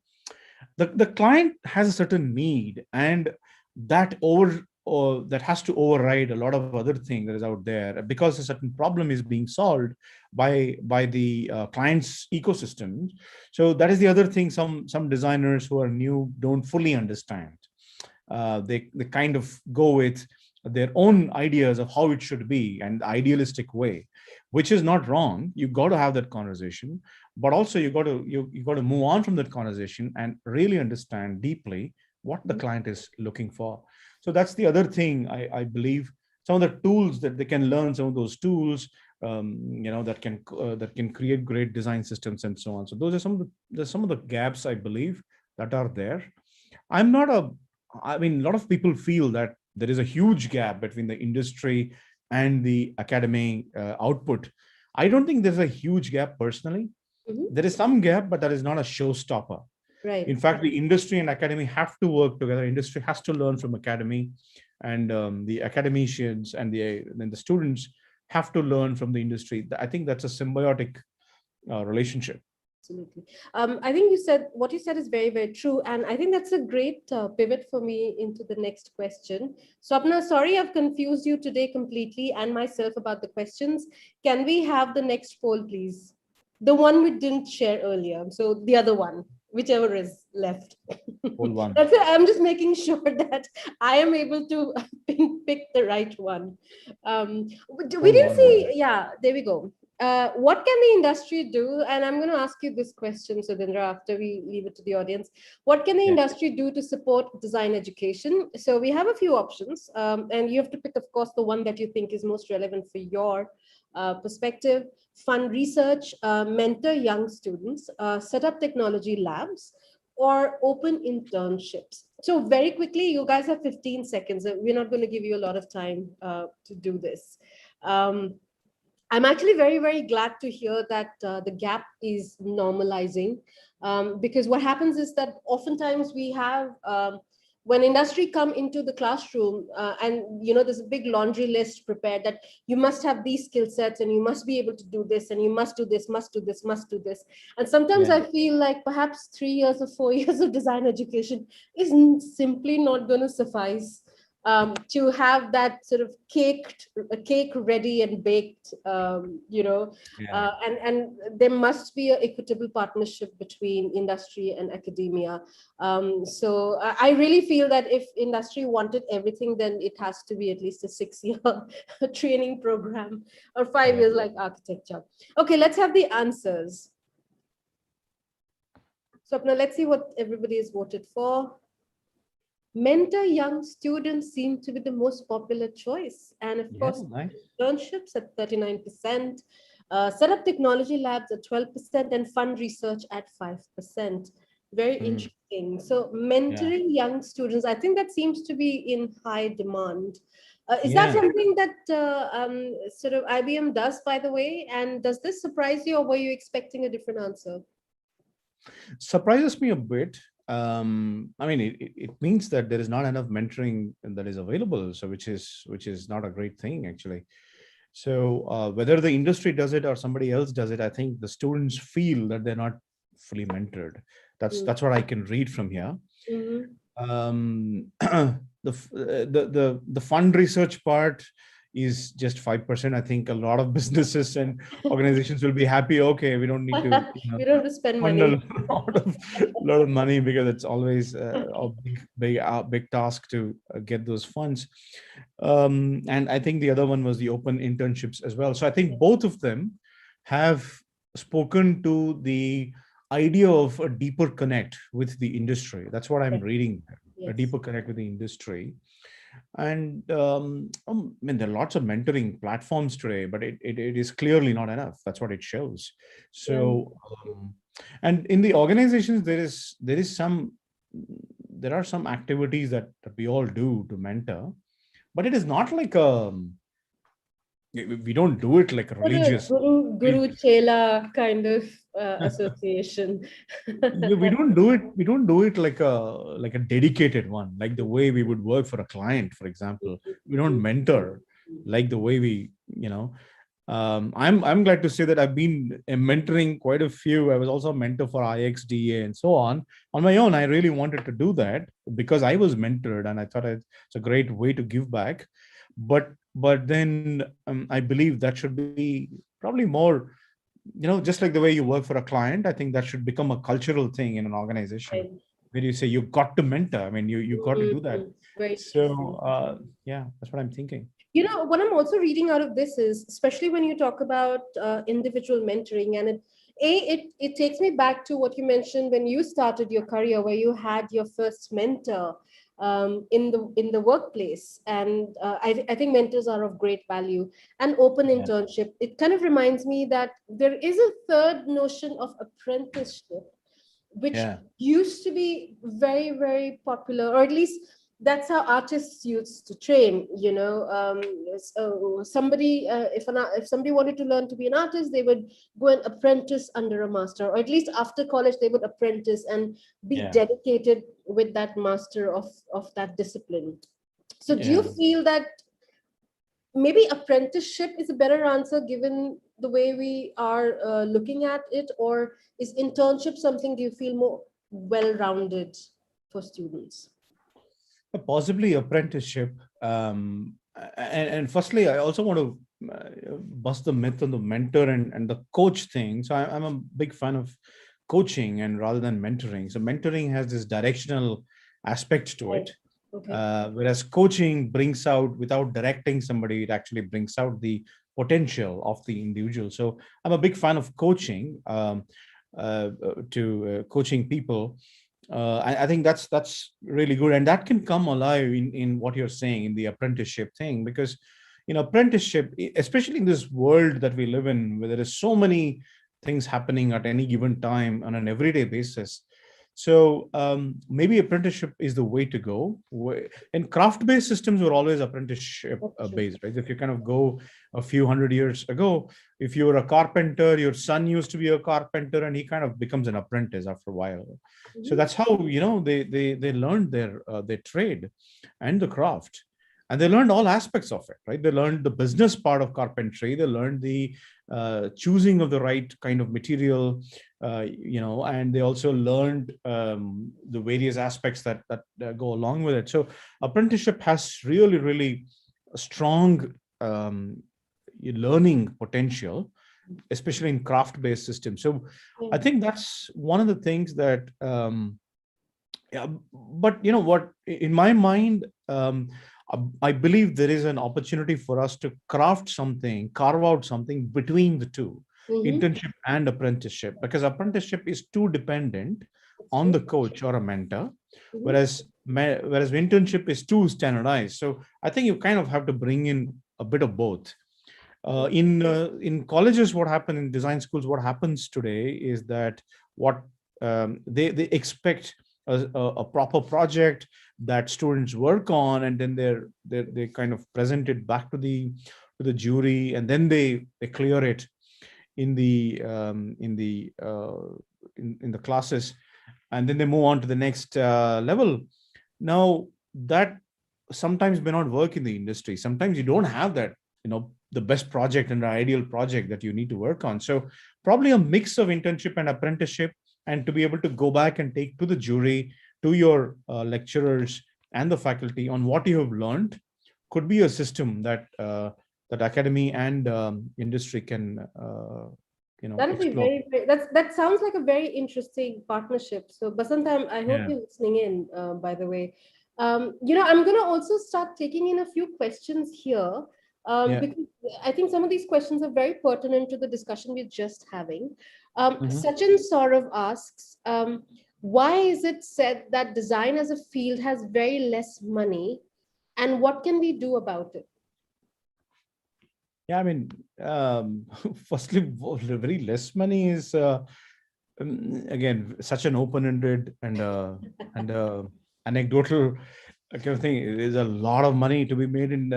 The client has a certain need, and that over or that has to override a lot of other things that is out there, because a certain problem is being solved by the client's ecosystem. So that is the other thing some designers who are new don't fully understand. They kind of go with their own ideas of how it should be, and the idealistic way, which is not wrong. You got to have that conversation, but also you got to move on from that conversation and really understand deeply what the client is looking for. So that's the other thing I believe. Some of the tools that they can learn, some of those tools, that can create great design systems and so on. So those are some of the gaps I believe that are there. I'm not a, I mean, a lot of people feel that there is a huge gap between the industry and the academy output. I don't think there's a huge gap personally. Mhm. There is some gap, but that is not a showstopper. Right. In fact, the industry and academy have to work together. Industry has to learn from academy, and the academicians and the students have to learn from the industry. I think that's a symbiotic relationship. Absolutely. I think what you said is very, very true. And I think that's a great pivot for me into the next question. Swapna, sorry, I've confused you today completely and myself about the questions. Can we have the next poll, please? The one we didn't share earlier. So the other one, whichever is left. Whole one. That's it. I'm just making sure that I am able to pick the right one. We Whole didn't one. see, yeah, there we go. What can the industry do? And I'm going to ask you this question, Sudhindra, after we leave it to the audience. What can the Yeah. industry do to support design education? So we have a few options, and you have to pick, of course, the one that you think is most relevant for your perspective. Fund research, mentor young students, set up technology labs, or open internships. So very quickly, you guys have 15 seconds. We're not going to give you a lot of time to do this. I'm actually very, very glad to hear that the gap is normalizing, because what happens is that oftentimes we have, when industry come into the classroom, and there's a big laundry list prepared that you must have these skill sets and you must be able to do this and you must do this, must do this, must do this. And sometimes Yeah. I feel like perhaps 3 years or 4 years of design education is simply not going to suffice to have that sort of cake ready and baked, Yeah. and there must be an equitable partnership between industry and academia. So I really feel that if industry wanted everything, then it has to be at least a 6-year training program, or 5 years like architecture. Okay, let's have the answers. So now let's see what everybody has voted for. Mentor young students seem to be the most popular choice. And of course, Nice. internships at 39%, set up technology labs at 12%, and fund research at 5%. Very interesting. So mentoring young students, I think that seems to be in high demand. Is that Yeah. something that sort of IBM does, by the way? And does this surprise you, or were you expecting a different answer? Surprises me a bit. I mean, it means that there is not enough mentoring that is available, so which is not a great thing actually. So whether the industry does it or somebody else does it, I think the students feel that they're not fully mentored. That's what I can read from here. Mm-hmm. The fund research part is just 5%. I think a lot of businesses and organizations will be happy. Okay, we don't need to, We don't have to spend fund money. lot of money, because it's always a big task to get those funds. And I think the other one was the open internships as well. So I think both of them have spoken to the idea of a deeper connect with the industry. That's what I'm reading. A Yes. deeper connect with the industry. And I mean, there are lots of mentoring platforms today, but it is clearly not enough. That's what it shows. So, and in the organizations, there are some activities that we all do to mentor, but it is not like we don't do it like a What a religious. Guru Chela kind of association. Yeah, we don't do it like a dedicated one, like the way we would work for a client, for example. We don't mentor like the way I'm glad to say that I've been mentoring quite a few. I was also a mentor for IXDA and so on my own. I really wanted to do that because I was mentored, and I thought it's a great way to give back. But then I believe that should be probably more, just like the way you work for a client. I think that should become a cultural thing in an organization, where you say you got to mentor. I mean, you got to do that. Very So yeah, that's what I'm thinking. What I'm also reading out of this is, especially when you talk about individual mentoring, and it takes me back to what you mentioned when you started your career, where you had your first mentor in the workplace, and I think mentors are of great value. And open internship, it kind of reminds me that there is a third notion of apprenticeship, which used to be very, very popular, or at least that's how artists used to train. So somebody, if somebody wanted to learn to be an artist, they would go and apprentice under a master, or at least after college they would apprentice and be dedicated with that master of that discipline. So do you feel that maybe apprenticeship is a better answer, given the way we are looking at it, or is internship something do you feel more well-rounded for students? Possibly apprenticeship. And firstly, I also want to bust the myth on the mentor and the coach thing. So I'm a big fan of coaching and rather than mentoring. So mentoring has this directional aspect to Right. it. Okay. Whereas coaching brings out, without directing somebody, it actually brings out the potential of the individual. So I'm a big fan of coaching, to coaching people. I think that's really good, and that can come alive in what you're saying in the apprenticeship thing, because apprenticeship, especially in this world that we live in, where there is so many things happening at any given time on an everyday basis. So maybe apprenticeship is the way to go. And craft-based systems were always apprenticeship That's true. based, right? If you kind of go a few hundred years ago, if you were a carpenter, your son used to be a carpenter, and he kind of becomes an apprentice after a while. So Mhm. that's how they learned their trade and the craft, and they learned all aspects of it, right? They learned the business part of carpentry. They learned the choosing of the right kind of material, and they also learned the various aspects that go along with it. So apprenticeship has really, really a strong learning potential, especially in craft-based systems. So Yeah. I think that's one of the things that, yeah, but you know what, in my mind, I believe there is an opportunity for us to craft something, carve out something between the two, Mm-hmm. internship and apprenticeship, because apprenticeship is too dependent That's on true. the coach or a mentor, Mm-hmm. whereas internship is too standardized. So I think you kind of have to bring in a bit of both. In colleges, what happens in design schools, what happens today is that what they expect a proper project that students work on, and then they kind of present it back to the jury, and then they clear it in the classes, and then they move on to the next level. Now that sometimes may not work in the industry. Sometimes you don't have that, the best project and the ideal project that you need to work on. So probably a mix of internship and apprenticeship, and to be able to go back and take to the jury, to your lecturers and the faculty on what you have learned, could be a system that academy and industry can That'll be explore. that sounds like a very interesting partnership. So Basant, I hope Yeah. you're listening in, by the way. I'm gonna also start taking in a few questions here. Yeah. Because I think some of these questions are very pertinent to the discussion we're just having. Mhm. Sachin Saurav asks, why is it said that design as a field has very less money, and what can we do about it? Yeah, I mean, firstly, very less money is again such an open-ended and anecdotal kind of thing. There's a lot of money to be made in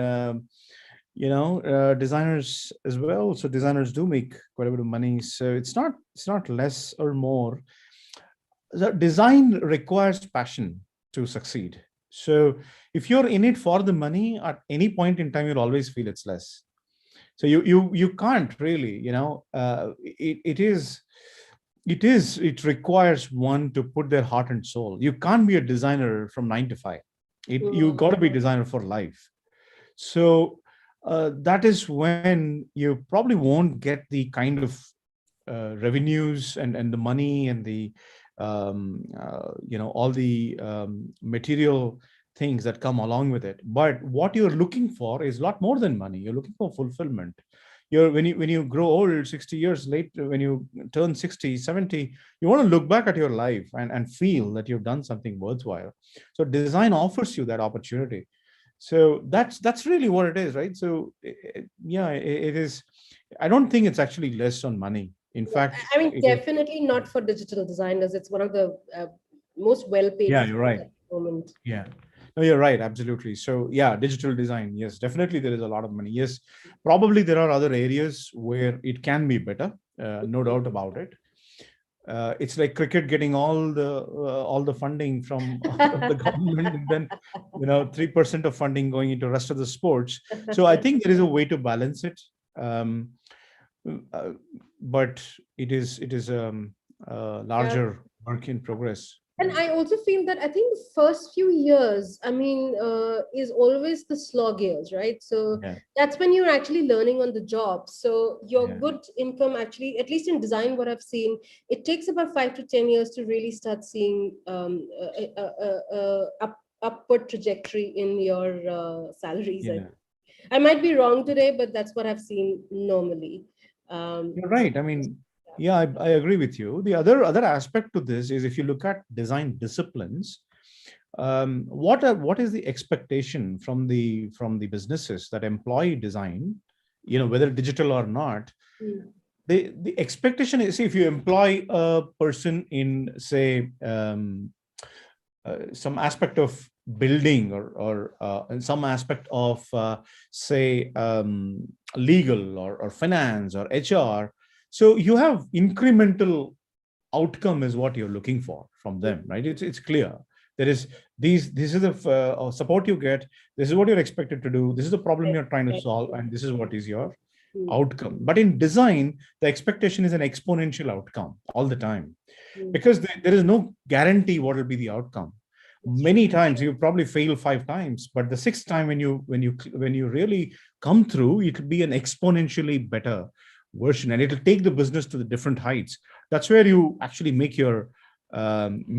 designers as well. So designers do make quite a bit of money. So it's not less or more. The design requires passion to succeed. So if you're in it for the money, at any point in time, you'll always feel it's less. So you can't really, it requires one to put their heart and soul. You can't be a designer from 9 to 5. You Mm, got to be a designer for life. So that is when you probably won't get the kind of revenues and the money and the all the material things that come along with it. But what you're looking for is a lot more than money. You're looking for fulfillment. When you grow old, 60 years later, when you turn 60, 70, you want to look back at your life and feel that you've done something worthwhile. So design offers you that opportunity. So that's really what it is, right? So yeah, it is. I don't think it's actually less on money. In yeah, fact, I mean, it is. definitely not for digital designers. It's one of the most well-paid Yeah, you're fields right. at the moment. Yeah. No, you're right. Absolutely. So yeah, digital design. Yes, definitely there is a lot of money. Yes, probably there are other areas where it can be better. No doubt about it. It's like cricket getting all the funding from the government, and then 3% of funding going into rest of the sports. So I think there is a way to balance it. Um, uh, but it is a Yeah. larger work in progress. And I also feel that I think the first few years, I mean, is always the slog years, right? So Yeah, that's when you're actually learning on the job. So your yeah, good income actually, at least in design, what I've seen, it takes about 5 to 10 years to really start seeing upward trajectory in your salaries. yeah. I might be wrong today, but that's what I've seen normally. You're So right. I mean, yeah, I agree with you. The other aspect to this is if you look at design disciplines, what is the expectation from the businesses that employ design, whether digital or not. mm, The expectation is, see, if you employ a person in, say, some aspect of building, or in some aspect of, say, legal, or finance, or HR, so you have incremental outcome is what you're looking for from mm, them, right? It's clear. There is this is the support you get. This is what you're expected to do. This is the problem right, you're trying to right, solve, and this is what is your mm, outcome. But in design, the expectation is an exponential outcome all the time, mm, because there is no guarantee what will be the outcome. that's true. Many times you probably fail 5 times, but the sixth time, when you really come through, it will be an exponentially better version, and it'll take the business to the different heights. That's where you actually make your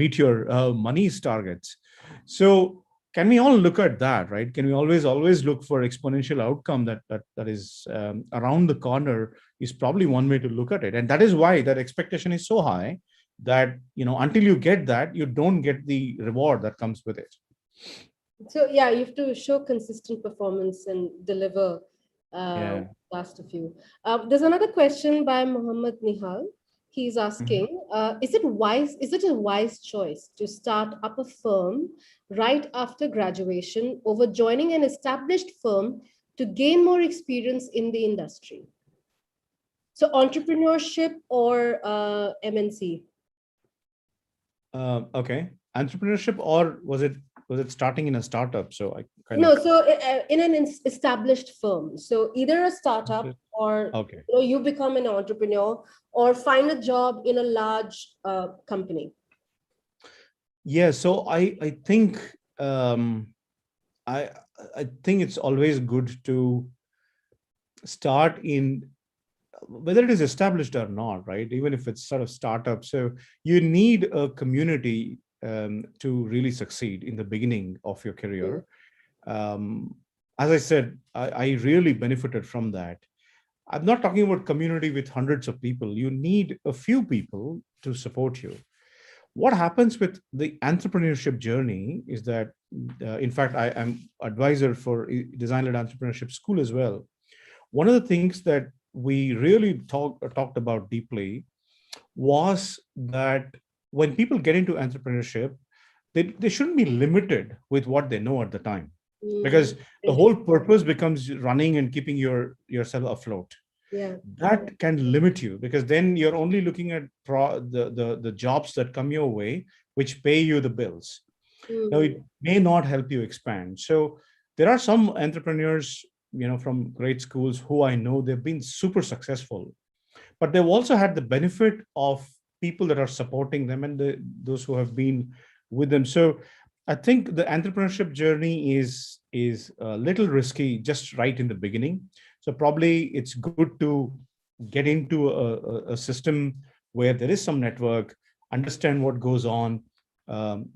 meet your money's targets. So can we all look at that, right? Can we always look for exponential outcome, that is around the corner, is probably one way to look at it. And that is why that expectation is so high, that until you get that, you don't get the reward that comes with it. So yeah, you have to show consistent performance and deliver Yeah. last of you. There's another question by Muhammad Nihal. He's Mhm. asking, is it a wise choice to start up a firm right after graduation over joining an established firm to gain more experience in the industry? So entrepreneurship or MNC? Okay. Entrepreneurship, or was it starting in a startup? So I kind No, of. so in an established firm, so either a startup or Okay. you become an entrepreneur or find a job in a large company. Yeah. So I think, um, I I think it's always good to start in, whether it is established or not, right? Even if it's sort of startup. So you need a community to really succeed in the beginning of your Mm, career. Um, as I said, I really benefited from that. I'm not talking about community with hundreds of people. You need a few people to support you. What happens with the entrepreneurship journey is that, in fact, I am advisor for design-led entrepreneurship school as well. One of the things that we really talked about deeply was that when people get into entrepreneurship, they shouldn't be limited with what they know at the time, mm, because the very whole true. purpose becomes running and keeping yourself afloat. Yeah. That can limit you, because then you're only looking at the jobs that come your way, which pay you the bills. Now, Mm, it may not help you expand. So there are some entrepreneurs, from great schools, who I know they've been super successful, but they've also had the benefit of people that are supporting them, and those who have been with them. So I think the entrepreneurship journey is a little risky just right in the beginning. So probably it's good to get into a system where there is some network, understand what goes on,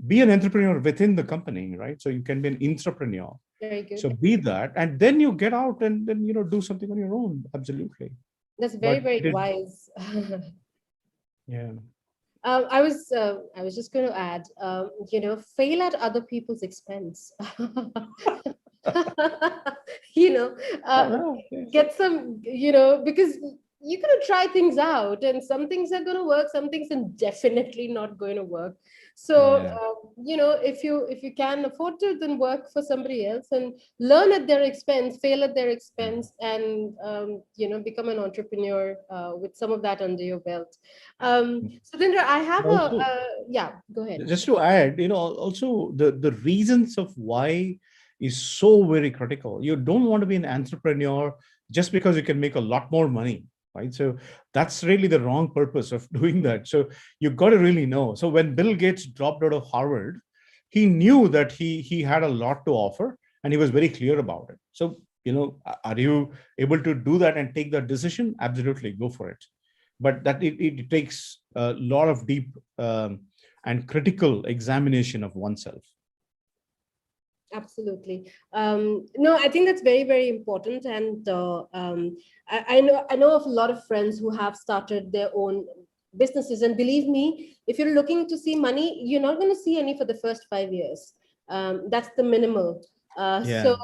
be an entrepreneur within the company, right? So you can be an entrepreneur. very good. So be that, and then you get out and then do something on your own. Absolutely. That's very, But very it is, wise. yeah. I was just going to add, fail at other people's expense. you know, Oh, uh, no, okay. get some, because you're going to try things out, and some things are going to work, some things are definitely not going to work. So, Yeah. if you can afford to, then work for somebody else and learn at their expense, fail at their Yeah. expense, and become an entrepreneur with some of that under your belt. Sudhindra, I have Also, yeah, go ahead. just to add, also the reasons of why is so very critical. You don't want to be an entrepreneur just because you can make a lot more money. right? So that's really the wrong purpose of doing that. So you got to really know. So when Bill Gates dropped out of Harvard, he knew that he had a lot to offer, and he was very clear about it. So, are you able to do that and take that decision? Absolutely, go for it. But that it takes a lot of deep and critical examination of oneself. Absolutely. No, I think that's very, very important. And I know of a lot of friends who have started their own businesses. And believe me, if you're looking to see money, you're not going to see any for the first 5 years. That's the minimal. Yeah.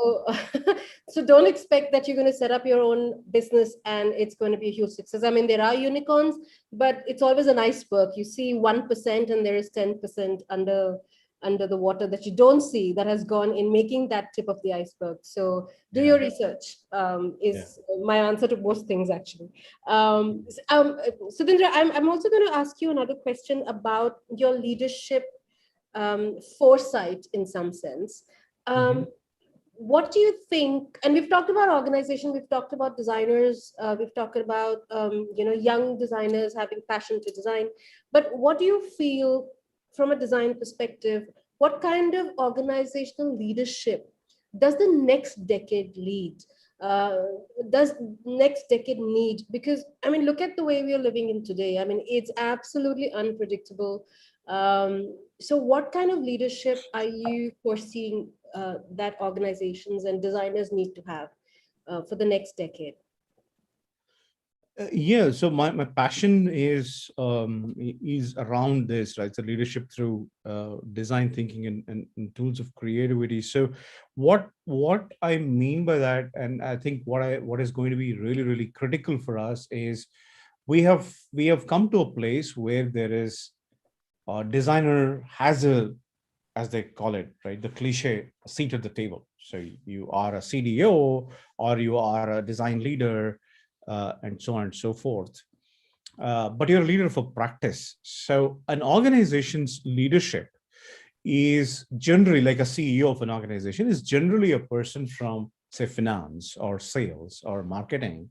So don't expect that you're going to set up your own business and it's going to be a huge success. I mean, there are unicorns, but it's always an iceberg. You see 1% and there is 10% under the water that you don't see that has gone in making that tip of the iceberg. So do Yeah. your research is my answer to most things, actually. Sudhindra, I'm also going to ask you another question about your leadership foresight in some sense. What do you think? And we've talked about organization, we've talked about designers, we've talked about young designers having passion to design. But what do you feel from a design perspective? What kind of organizational leadership does the next decade lead? Uh, does next decade need? Because I mean, look at the way we are living in today. I mean, it's absolutely unpredictable. So, what kind of leadership are you foreseeing that organizations and designers need to have for the next decade? Yeah, so my passion is around this, right? So leadership through design thinking and tools of creativity. So what I mean by that, and I think what is going to be really, really critical for us is we have come to a place where there is a designer has a, as they call it, right, the cliche, seat at the table. So you are a CDO or you are a design leader, and so on and so forth. But you're a leader for practice. So an organization's leadership is generally, like a CEO of an organization is generally a person from, say, finance or sales or marketing.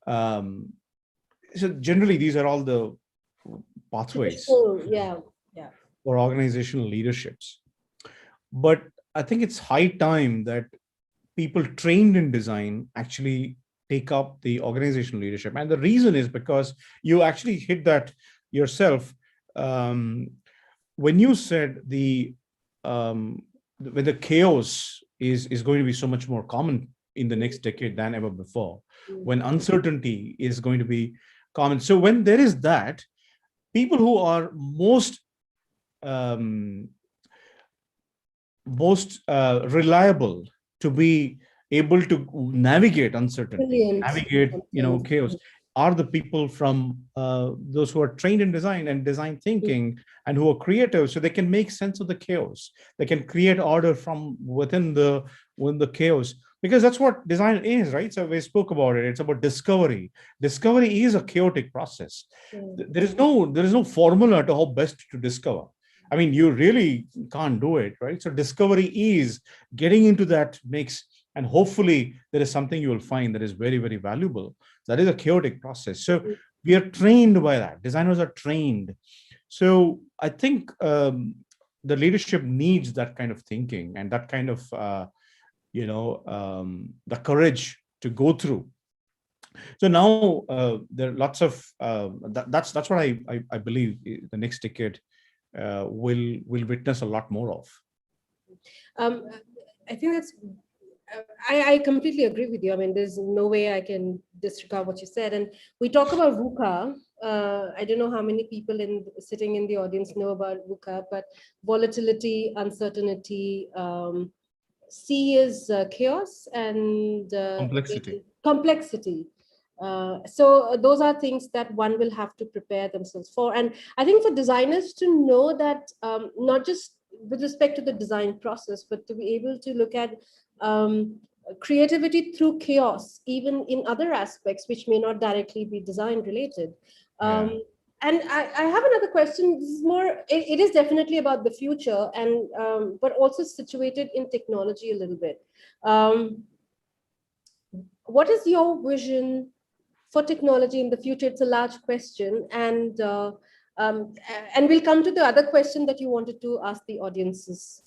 Um, so generally, these are all the pathways Traditional, yeah, yeah. for organizational leaderships. But I think it's high time that people trained in design actually take up the organizational leadership. And the reason is because you actually hit that yourself um, when you said when the chaos is going to be so much more common in the next decade than ever before, when uncertainty is going to be common. So when there is that, people who are um, most reliable to be able to navigate uncertainty, Brilliant. navigate chaos, are the people from those who are trained in design and design thinking and who are creative, so they can make sense of the chaos. They can create order from within the chaos, because that's what design is, right? So we spoke about it. It's about discovery. Discovery is a chaotic process. There is no formula to how best to discover. I mean, you really can't do it, right? So discovery is getting into that mix, and hopefully there is something you will find that is very, very valuable. That is a chaotic process. So we are trained by that. Designers are trained. So I think the leadership needs that kind of thinking and that kind of, the courage to go through. So now there are lots of that's what I believe the next decade will witness a lot more of. Um, I think that's, I completely agree with you. I mean, there's no way I can disregard what you said. And we talk about VUCA. I don't know how many people sitting in the audience know about VUCA, but volatility, uncertainty, C is chaos, and Complexity. complexity. So those are things that one will have to prepare themselves for. And I think for designers to know that, not just with respect to the design process, but to be able to look at creativity through chaos, even in other aspects which may not directly be design related. Yeah. And I have another question. This is more, it is definitely about the future, and but also situated in technology a little bit. What is your vision for technology in the future? It's a large question, um, and we'll come to the other question that you wanted to ask the audiences,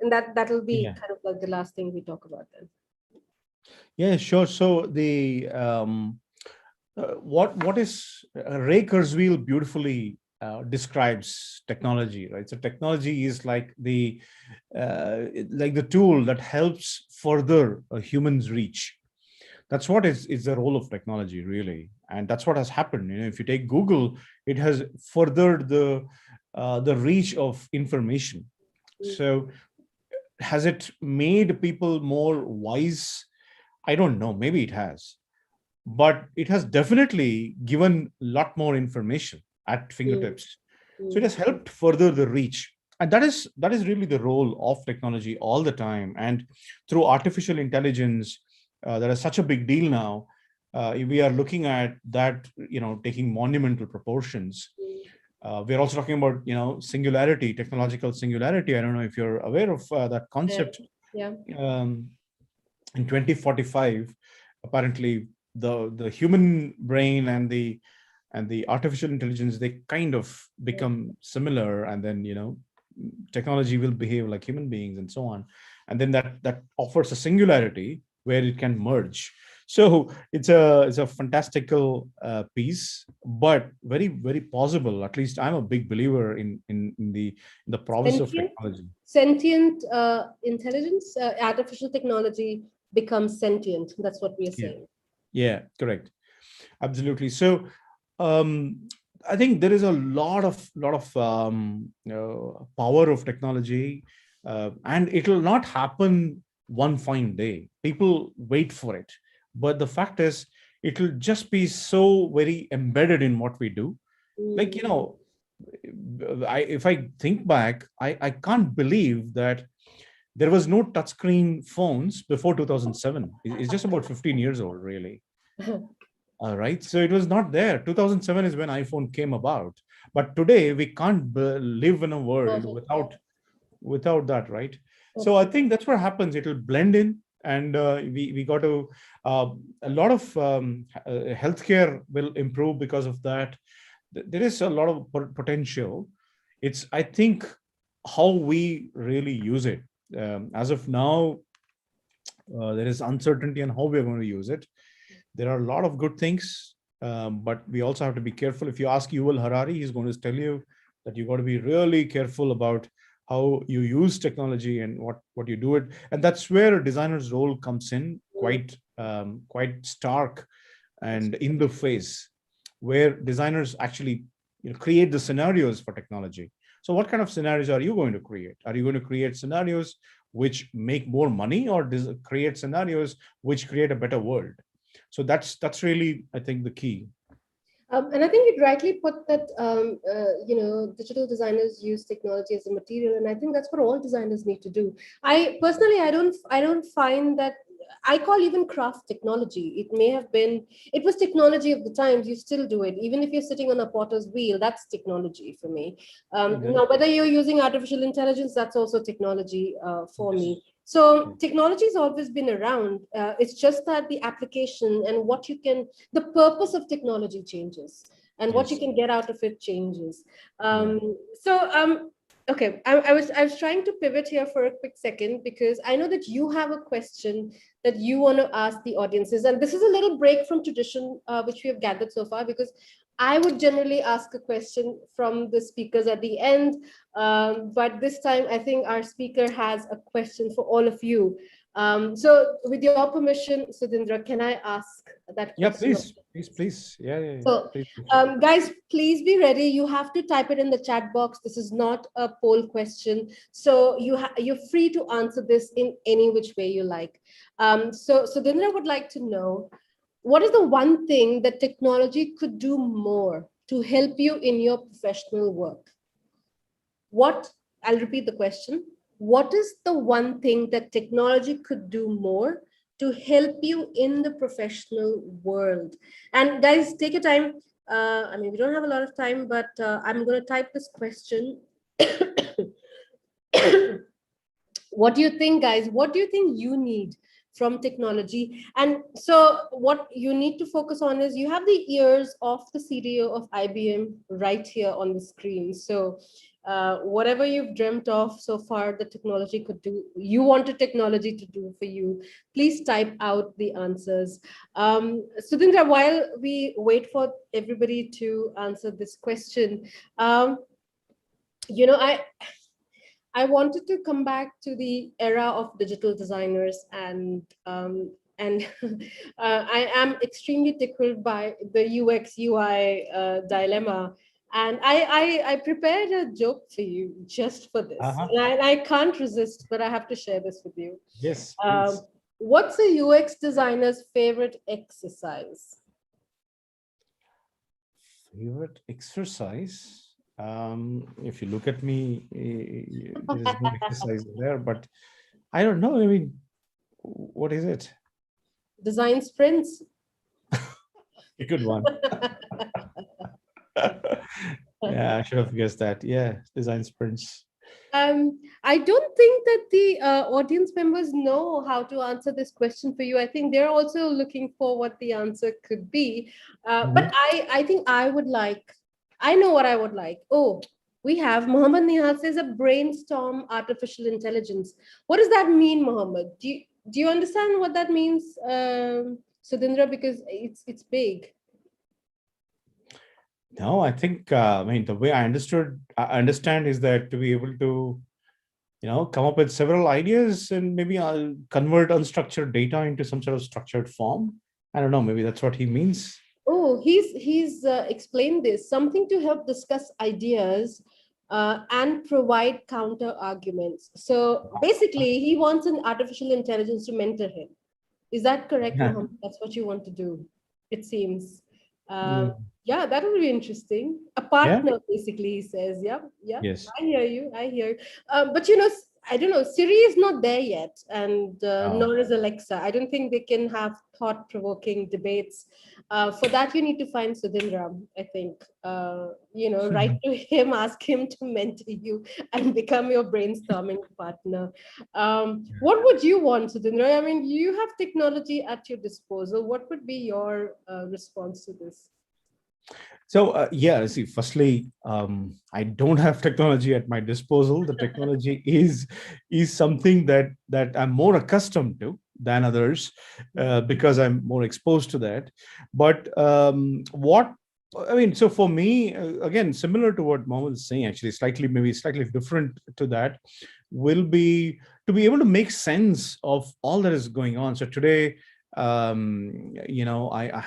and that'll be Yeah. kind of like the last thing we talk about then. Yeah, sure. So the what is Ray Kurzweil beautifully describes technology, right? So technology is like the tool that helps further a human's reach. That's what is the role of technology, really, and that's what has happened. If you take Google, it has furthered the reach of information. So has it made people more wise? I don't know. Maybe it has, but it has definitely given a lot more information at Mm, fingertips. So it mm, has helped further the reach. And that is really the role of technology all the time. And through artificial intelligence, that is such a big deal now. We are looking at that, taking monumental proportions. mm. We're also talking about, singularity, technological singularity. I don't know if you're aware of that Yeah, concept. yeah, Um, in 2045, apparently the human brain and the artificial intelligence, they kind of yeah. become similar, and then technology will behave like human beings and so on, and then that offers a singularity where it can merge. So it's a fantastical piece, but very, very possible. At least I'm a big believer in the promise of Sentient, technology. sentient intelligence, artificial technology becomes sentient. That's what we are Yeah, saying. yeah, correct. Absolutely. So, I think there is a lot of power of technology, and it will not happen one fine day. People wait for it, but the fact is, it will just be so very embedded in what we do. Like, Mm. if I think back, I can't believe that there was no touchscreen phones before 2007. It's just about 15 years old, really. All right. So it was not there. 2007 is when iPhone came about. But today we can't live in a world Imagine, yeah. without that, right? So I Okay. think that's what happens. It'll blend in, and we got to a lot of healthcare will improve because of that. There is a lot of potential. It's, I think, how we really use it. As of now, there is uncertainty on how we're going to use it. There are a lot of good things, but we also have to be careful. If you ask Yuval Harari, he's going to tell you that you got to be really careful about how you use technology and what you do it. And that's where a designer's role comes in, Mm. quite stark That's and in the face, where designers actually create the scenarios for technology. So what kind of scenarios are you going to create? Are you going to create scenarios which make more money, or create scenarios which create a better world? So that's really, I think, the key. And I think you rightly put that, digital designers use technology as a material, and I think that's what all designers need to do. I personally, I don't find that. I call even craft technology. It may have been, it was technology of the times. You still do it, even if you're sitting on a potter's wheel. That's technology for me. Now, Exactly. whether you're using artificial intelligence, that's also technology for Yes. me. So technology has always been around. It's just that the application and what you can, the purpose of technology changes, and what you Yes. can get out of it changes. Yeah. Okay, I was trying to pivot here for a quick second, because I know that you have a question that you want to ask the audiences, and this is a little break from tradition which we have gathered so far, because I would generally ask a question from the speakers at the end, but this time I think our speaker has a question for all of you. So with your permission, Sudhindra, can I ask that Yeah, question? please, please, please. Yeah, yeah, yeah. So, Please go for it. guys, please be ready. You have to type it in the chat box. This is not a poll question, so you're free to answer this in any which way you like. So Dindra would like to know, what is the one thing that technology could do more to help you in your professional work? What, I'll repeat the question. What is the one thing that technology could do more to help you in the professional world? And guys, take your time. I mean, we don't have a lot of time, but I'm going to type this question. What do you think, guys? What do you think you need from technology. And so what you need to focus on is you have the ears of the CDO of IBM right here on the screen. So whatever you've dreamt of so far, the technology could do, you wanted technology to do for you, please type out the answers. Sudhindra, while we wait for everybody to answer this question, you know, I wanted to come back to the era of digital designers, and I am extremely tickled by the UX UI dilemma. And I prepared a joke for you just for this, Uh-huh. and I can't resist, but I have to share this with you. Yes, Um, please. what's a UX designer's favorite exercise? Favorite exercise? If you look at me, there is no exercise there, but I don't know. I mean, what is it? Design sprints. A good one. Yeah, I should have guessed that. Yeah, design sprints. I don't think that the audience members know how to answer this question for you. I think they're also looking for what the answer could be. But Mhm. I think I would like, I know what I would like. Oh, we have Mohammed Nihal says a brainstorm artificial intelligence. What does that mean, Mohammed? Do you understand what that means, Sudhindra? Because it's big. No, I think I mean the way I understand is that to be able to come up with several ideas and maybe I'll convert unstructured data into some sort of structured form. I don't know. Maybe that's what he means. Oh, he's explained this, something to help discuss ideas and provide counter arguments. So basically, he wants an artificial intelligence to mentor him. Is that correct, Yeah. Mohammed? That's what you want to do, it seems. Uh, Mm. yeah, that would be interesting. A Yeah. partner, basically, he says. Yeah, yeah, Yes. I hear you. I hear. But I don't know. Siri is not there yet, and Oh. nor is Alexa. I don't think they can have thought-provoking debates. For that, you need to find Sudhindra, I think. Write to him, ask him to mentor you and become your brainstorming partner. What would you want, Sudhindra? I mean, you have technology at your disposal. What would be your response to this? So yeah, see, firstly, I don't have technology at my disposal. The technology is something that I'm more accustomed to than others because I'm more exposed to that. But what I mean, so for me, again, similar to what Mohammed is saying, actually, maybe slightly different to that, will be to be able to make sense of all that is going on. So today, I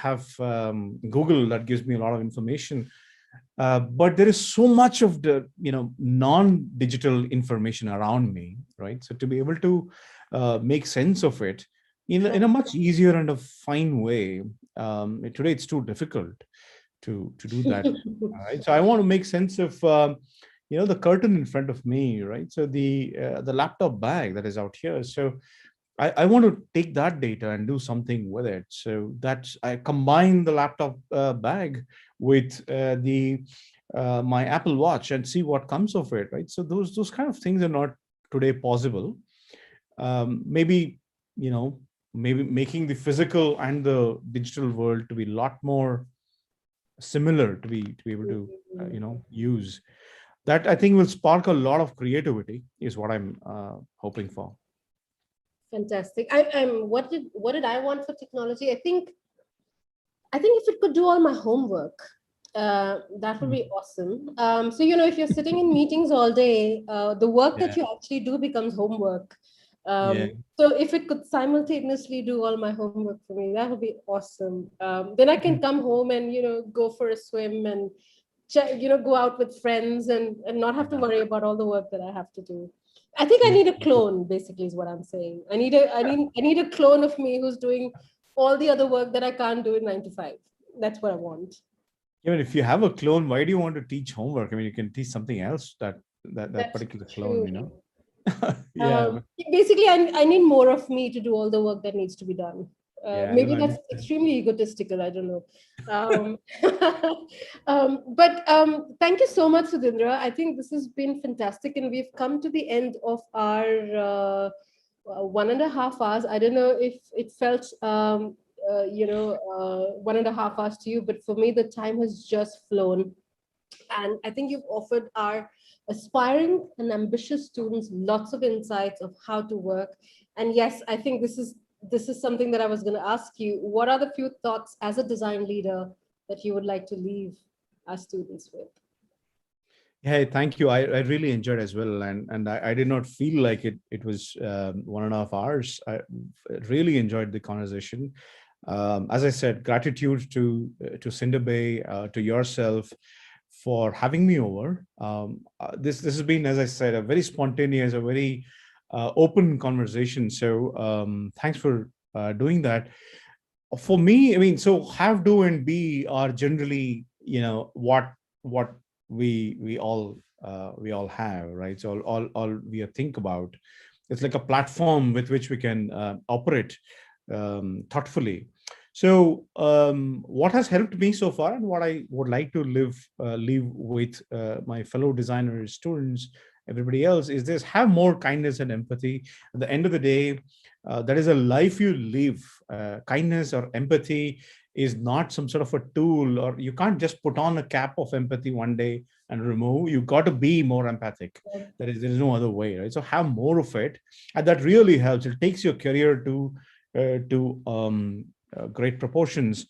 have Google that gives me a lot of information, but there is so much of the non-digital information around me, right? So to be able to make sense of it in a much easier and a fine way, today it's too difficult to do that. Right? So I want to make sense of the curtain in front of me, right? So the laptop bag that is out here. So I want to take that data and do something with it. So that's I combine the laptop bag with the my Apple Watch and see what comes of it, right? So those kind of things are not today possible. Maybe you know maybe making the physical and the digital world to be a lot more similar to be able to use that. I think will spark a lot of creativity is what I'm hoping for. Fantastic. What did I want for technology? I think if it could do all my homework, that would be awesome. So if you're sitting in meetings all day, the work that Yeah. you actually do becomes homework. Yeah. So if it could simultaneously do all my homework for me, that would be awesome. Then I can come home and go for a swim and go out with friends and not have to worry about all the work that I have to do. I think I Yeah. need a clone, basically, is what I'm saying. I need a clone of me who's doing all the other work that I can't do in 9 to 5. That's what I want. Even if you have a clone, why do you want to teach homework? I mean, you can teach something else that That's particular clone, true. Yeah. Basically, I need more of me to do all the work that needs to be done. Yeah, I don't Maybe that's understand. extremely egotistical. I don't know. Um, but thank you so much, Sudhindra. I think this has been fantastic, and we've come to the end of our 1.5 hours. I don't know if it felt, 1.5 hours to you, but for me, the time has just flown. And I think you've offered our aspiring and ambitious students lots of insights of how to work. And yes, I think this is something that I was going to ask you. What are the few thoughts as a design leader that you would like to leave our students with? Hey, thank you. I really enjoyed as well, and I did not feel like it was 1.5 hours. I really enjoyed the conversation. As I said, gratitude to Cinder Bay, to yourself for having me over. This has been, as I said, a very spontaneous, a very open conversation. So thanks for doing that. For me, I mean, so have, do, and be are generally, what we all have, right? So all we think about, it's like a platform with which we can operate thoughtfully. So what has helped me so far, and what I would like to leave with my fellow designers, students, everybody else, is this: have more kindness and empathy. At the end of the day, that is a life you live. Kindness or empathy is not some sort of a tool, or you can't just put on a cap of empathy one day and remove. You got to be more empathic. There is no other way, right? So have more of it, and that really helps. It takes your career to great proportions.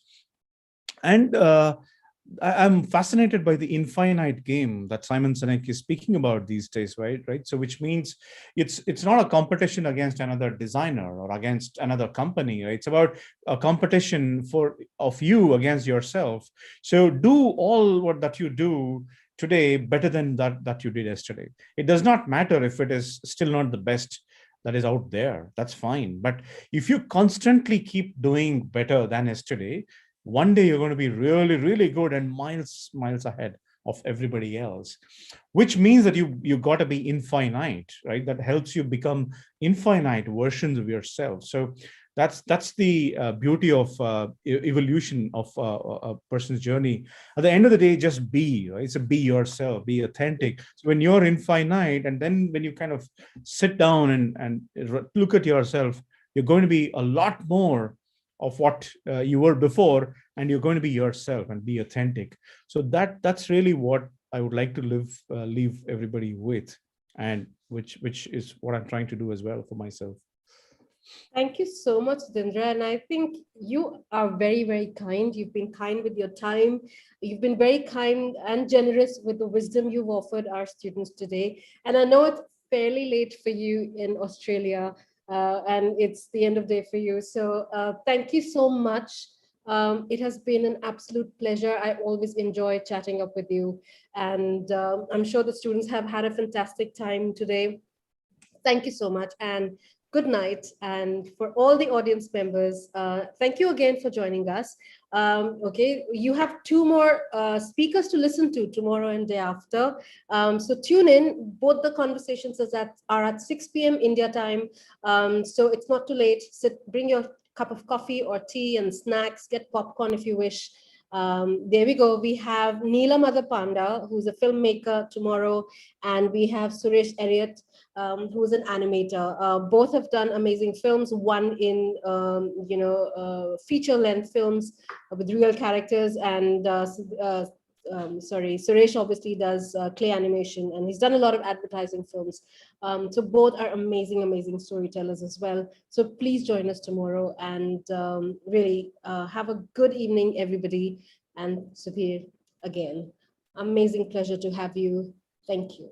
And I'm fascinated by the infinite game that Simon Sinek is speaking about these days, right? Right. So, which means it's not a competition against another designer or against another company, right? It's about a competition of you against yourself. So, do all what that you do today better than that you did yesterday. It does not matter if it is still not the best that is out there. That's fine. But if you constantly keep doing better than yesterday, one day you're going to be really, really good and miles ahead of everybody else, which means that you got to be infinite, right? That helps you become infinite versions of yourself. So that's the beauty of evolution of a person's journey. At the end of the day, just be, right? So be yourself, be authentic. So when you're infinite, and then when you kind of sit down and look at yourself, you're going to be a lot more of what you were before, and you're going to be yourself and be authentic. So that's really what I would like to leave everybody with, and which is what I'm trying to do as well for myself. Thank you so much, Sudhindra. And I think you are very, very kind. You've been kind with your time. You've been very kind and generous with the wisdom you've offered our students today. And I know it's fairly late for you in Australia, and it's the end of day for you. So thank you so much. It has been an absolute pleasure. I always enjoy chatting up with you. And I'm sure the students have had a fantastic time today. Thank you so much, and good night. And for all the audience members, thank you again for joining us. Okay, you have two more speakers to listen to tomorrow and day after. So tune in. Both the conversations are at 6 p.m. India time. So it's not too late. Bring your cup of coffee or tea and snacks, get popcorn if you wish. There we go. We have Neela Mother Panda, who's a filmmaker tomorrow, and we have Suresh Elliott, who's an animator. Both have done amazing films. One in feature length films with real characters, and Suresh obviously does clay animation, and he's done a lot of advertising films. So both are amazing, amazing storytellers as well. So please join us tomorrow, and really have a good evening, everybody. And Sudhir, again, amazing pleasure to have you. Thank you.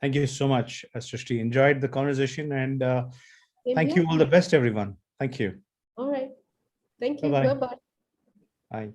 Thank you so much, Srishti. Enjoyed the conversation, and thank Here. you. All the best, everyone. Thank you. All right. Thank you. Bye-bye. Bye-bye. Bye.